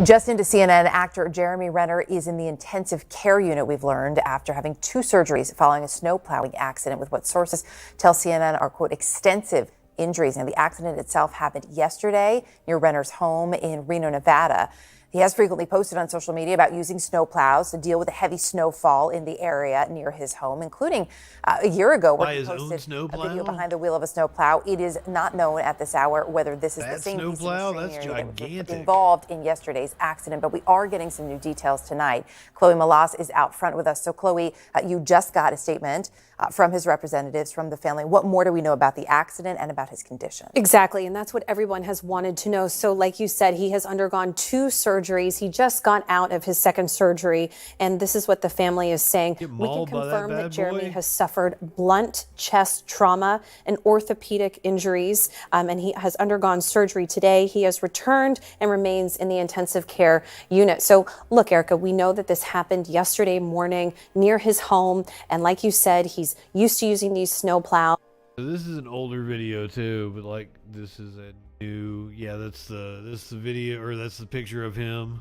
Speaker 3: Just into CNN, actor Jeremy Renner is in the intensive care unit, we've learned, after having 2 surgeries following a snow plowing accident with what sources tell CNN are, quote, extensive injuries. Now, the accident itself happened yesterday near Renner's home in Reno, Nevada. He has frequently posted on social media about using snow plows to deal with the heavy snowfall in the area near his home, including a year ago where he posted a video behind the wheel of a snow plow. It is not known at this hour whether this is the same piece of machinery that was involved in yesterday's accident, but we are getting some new details tonight. Chloe Malas is out front with us. So, Chloe, you just got a statement from his representatives, from the family. What more do we know about the accident and about his condition?
Speaker 9: Exactly, and that's what everyone has wanted to know. So like you said, he has undergone 2 surgeries. He just got out of his 2nd surgery, and this is what the family is saying. We can confirm that Jeremy has suffered blunt chest trauma and orthopedic injuries, and he has undergone surgery today. He has returned and remains in the intensive care unit. So look, Erica, we know that this happened yesterday morning near his home, and like you said, he's used to using these snow plows.
Speaker 2: So this is an older video too, but like this is a new, yeah, this is the video, or that's the picture of him.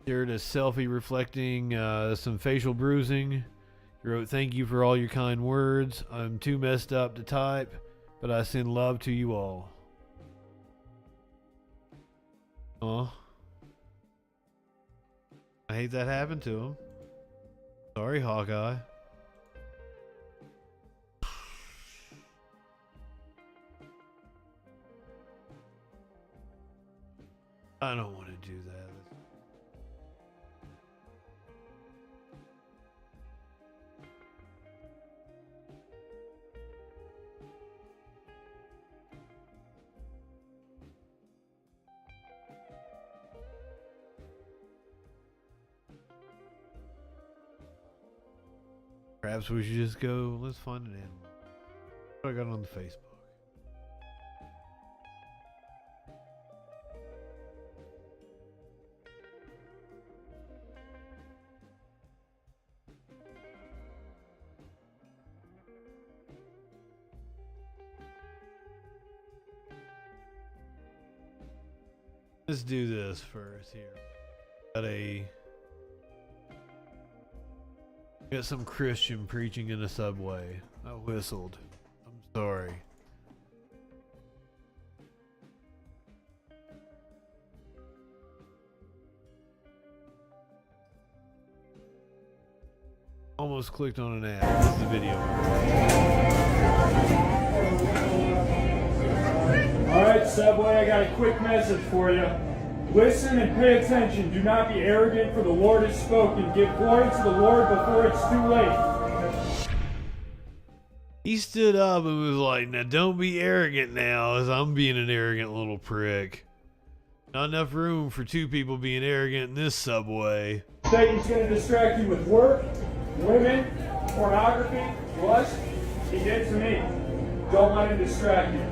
Speaker 2: Shared a selfie reflecting some facial bruising. He wrote, "Thank you for all your kind words. I'm too messed up to type, but I send love to you all." Oh, I hate that happened to him. Sorry, Hawkeye. I don't want to do that. Perhaps we should just go, let's find an animal. What I got on the Facebook. Let's do this first here. Got some Christian preaching in a subway. I whistled. I'm sorry. Almost clicked on an ad. This is the video.
Speaker 7: Alright, Subway, I got a quick message for you. Listen and pay attention. Do not be arrogant, for the Lord has spoken. Give glory to the Lord before it's too late.
Speaker 2: He stood up and was like, "Now don't be arrogant now, as I'm being an arrogant little prick. Not enough room for two people being arrogant in this subway."
Speaker 7: Satan's going to distract you with work, women, pornography, lust. He did to me. Don't let him distract you.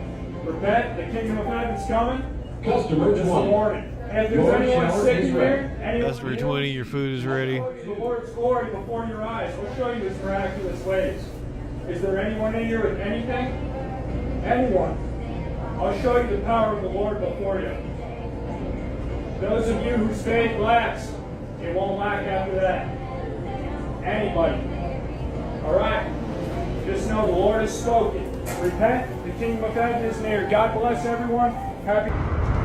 Speaker 7: Repent, the kingdom of heaven's coming. Customer 20. Warning. And if there's anyone sick in here,
Speaker 2: Customer 20, your food is ready.
Speaker 7: The Lord's glory before your eyes. We'll show you His miraculous ways. Is there anyone in here with anything? Anyone? I'll show you the power of the Lord before you. Those of you who stayed last, it won't lack after that. Anybody? All right. Just know the Lord has spoken. Repent. The kingdom of heaven is near. God bless everyone. Happy.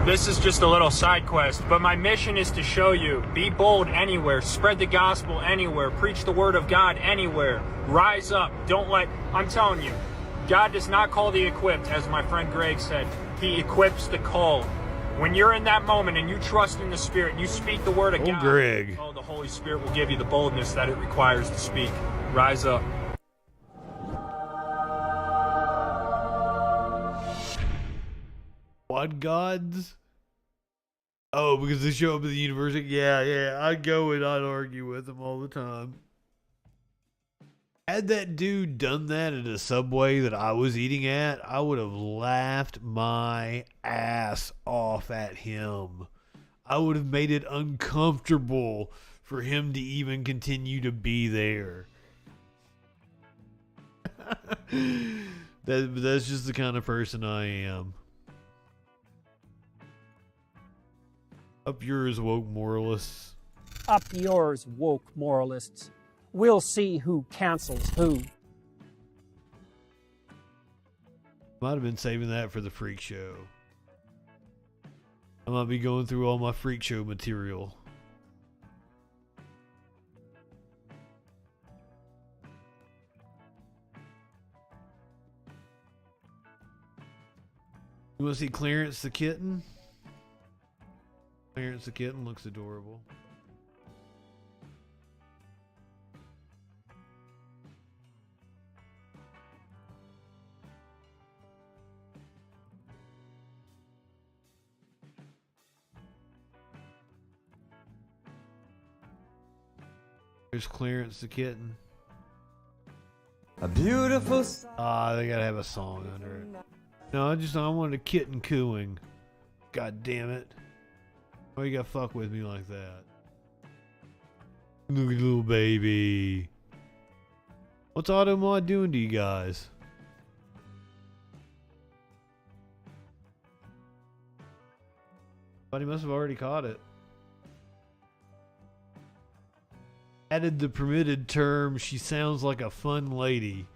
Speaker 11: This is just a little side quest, but my mission is to show you, be bold anywhere, spread the gospel anywhere, preach the word of God anywhere, rise up, I'm telling you, God does not call the equipped, as my friend Greg said, He equips the called. When you're in that moment and you trust in the Spirit and you speak the word of God,
Speaker 2: Greg.
Speaker 11: The Holy Spirit will give you the boldness that it requires to speak. Rise up.
Speaker 2: What gods? Oh, because they show up at the university? Yeah, I'd go and I'd argue with them all the time. Had that dude done that at a Subway that I was eating at, I would have laughed my ass off at him. I would have made it uncomfortable for him to even continue to be there. That's just the kind of person I am. Up yours, woke moralists.
Speaker 12: Up yours, woke moralists. We'll see who cancels who.
Speaker 2: Might have been saving that for the freak show. I might be going through all my freak show material. You want to see Clarence the kitten? Clarence the kitten looks adorable. There's Clarence the kitten.
Speaker 13: A beautiful.
Speaker 2: They gotta have a song under it. No, I wanted a kitten cooing. God damn it. Why you gotta fuck with me like that? Look at little baby. What's Automod doing to you guys? But he must have already caught it. Added the permitted term, she sounds like a fun lady.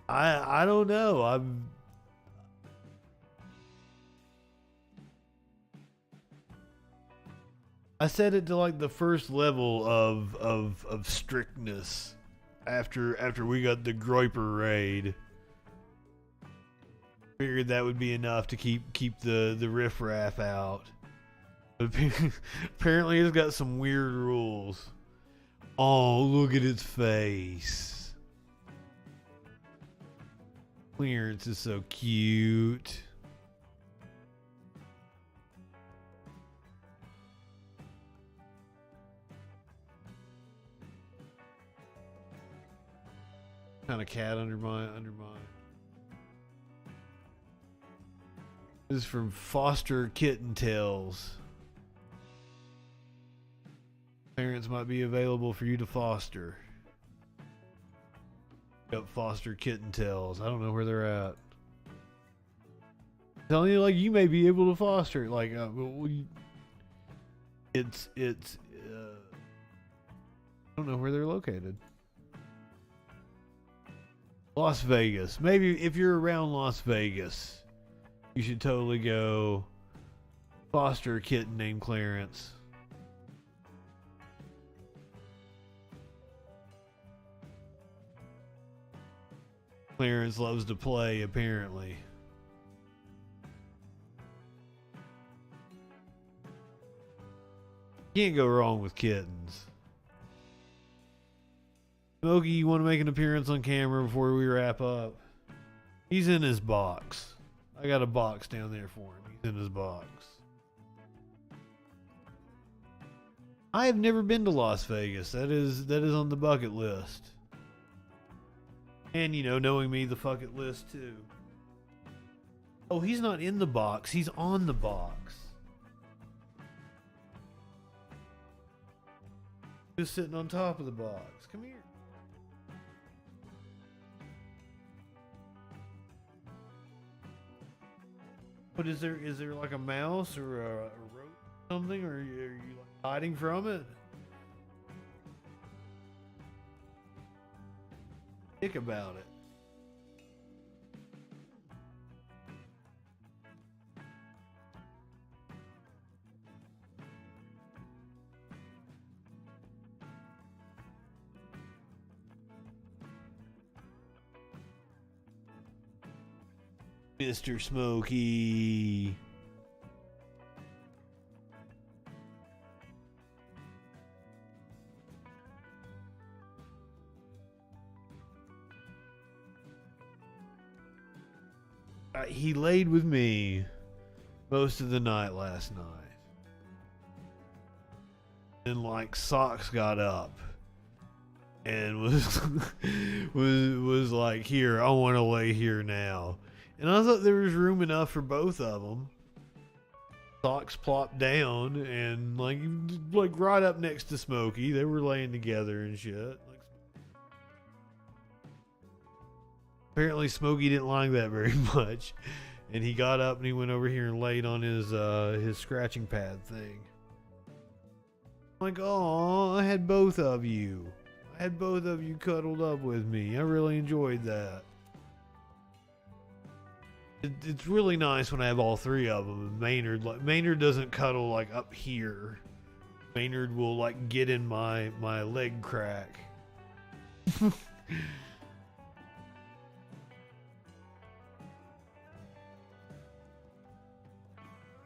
Speaker 2: I don't know. I set it to like the first level of strictness after we got the Groiper raid. Figured that would be enough to keep the riffraff out. But apparently it's got some weird rules. Oh, look at its face. Clearance is so cute. Kind of cat under mine. This is from Foster Kitten Tales. Parents might be available for you to foster. Got Foster Kitten Tales. I don't know where they're at. I'm telling you, like, you may be able to foster. Like, it's. I don't know where they're located. Las Vegas. Maybe if you're around Las Vegas, you should totally go foster a kitten named Clarence. Clarence loves to play, apparently. Can't go wrong with kittens. Smokey, you want to make an appearance on camera before we wrap up? He's in his box. I got a box down there for him. He's in his box. I have never been to Las Vegas. That is on the bucket list. And, you know, knowing me, the bucket list too. Oh, he's not in the box. He's on the box. Just sitting on top of the box. Come here. But is there like a mouse or a rope or something, or are you like hiding from it? Think about it. Mr. Smokey. He laid with me most of the night last night. And like Socks got up and was like, here, I want to lay here now. And I thought there was room enough for both of them. Socks plopped down and like right up next to Smokey. They were laying together and shit. Apparently Smokey didn't like that very much. And he got up and he went over here and laid on his scratching pad thing. I'm like, oh, I had both of you. I had both of you cuddled up with me. I really enjoyed that. It's really nice when I have all three of them. Maynard doesn't cuddle like up here. Maynard will like get in my leg crack.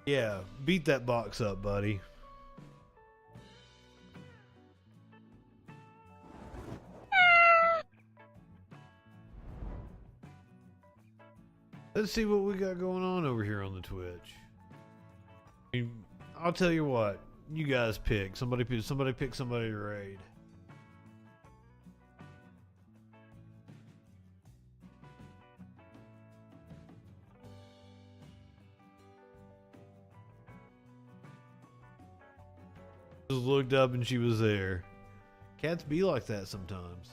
Speaker 2: Yeah, beat that box up, buddy. Let's see what we got going on over here on the Twitch. I mean, I'll tell you what. You guys pick. Somebody pick somebody to raid. Just looked up and she was there. Cats be like that sometimes.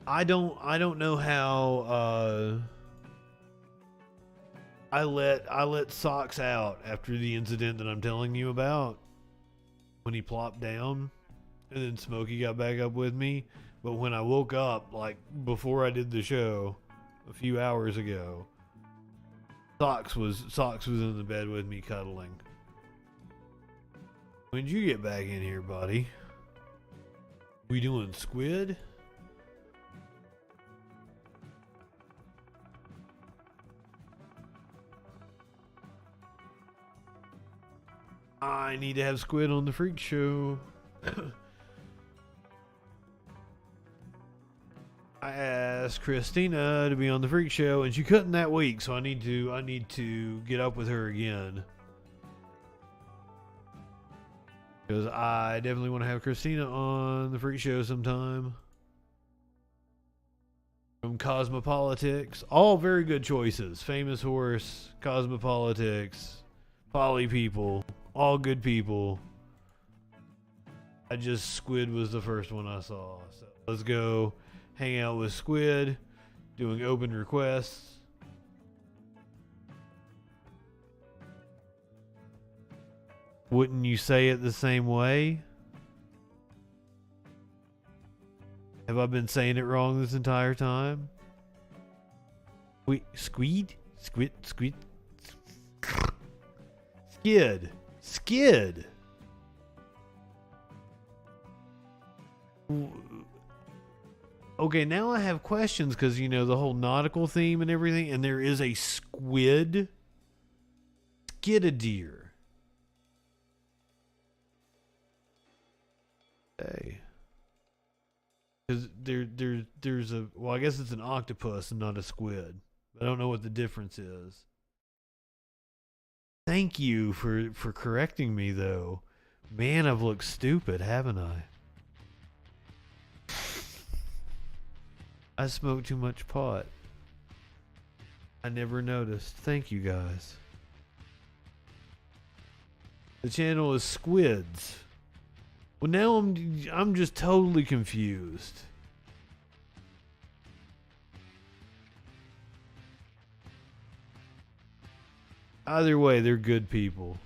Speaker 2: I don't know how I let Socks out after the incident that I'm telling you about, when he plopped down, and then Smokey got back up with me. But when I woke up, like before I did the show, a few hours ago, Socks was in the bed with me cuddling. When'd you get back in here, buddy? We doing squid? I need to have squid on the Freak Show. I asked Christina to be on the Freak Show, and she couldn't that week, so I need to get up with her again. Because I definitely want to have Christina on the Freak Show sometime. From Cosmopolitics. All very good choices. Famous Horse, Cosmopolitics, Poly People. All good people. Squid was the first one I saw. So let's go hang out with Squid, doing open requests. Wouldn't you say it the same way? Have I been saying it wrong this entire time? Wait, Squid? Squid? Skid. Okay, now I have questions because, the whole nautical theme and everything, and there is a squid. Skid-a-deer. Okay. Because there's a, well, I guess it's an octopus and not a squid. I don't know what the difference is. Thank you for correcting me, though. Man, I've looked stupid, haven't I? I smoke too much pot. I never noticed. Thank you, guys. The channel is Squids. Well, now I'm just totally confused. Either way, they're good people.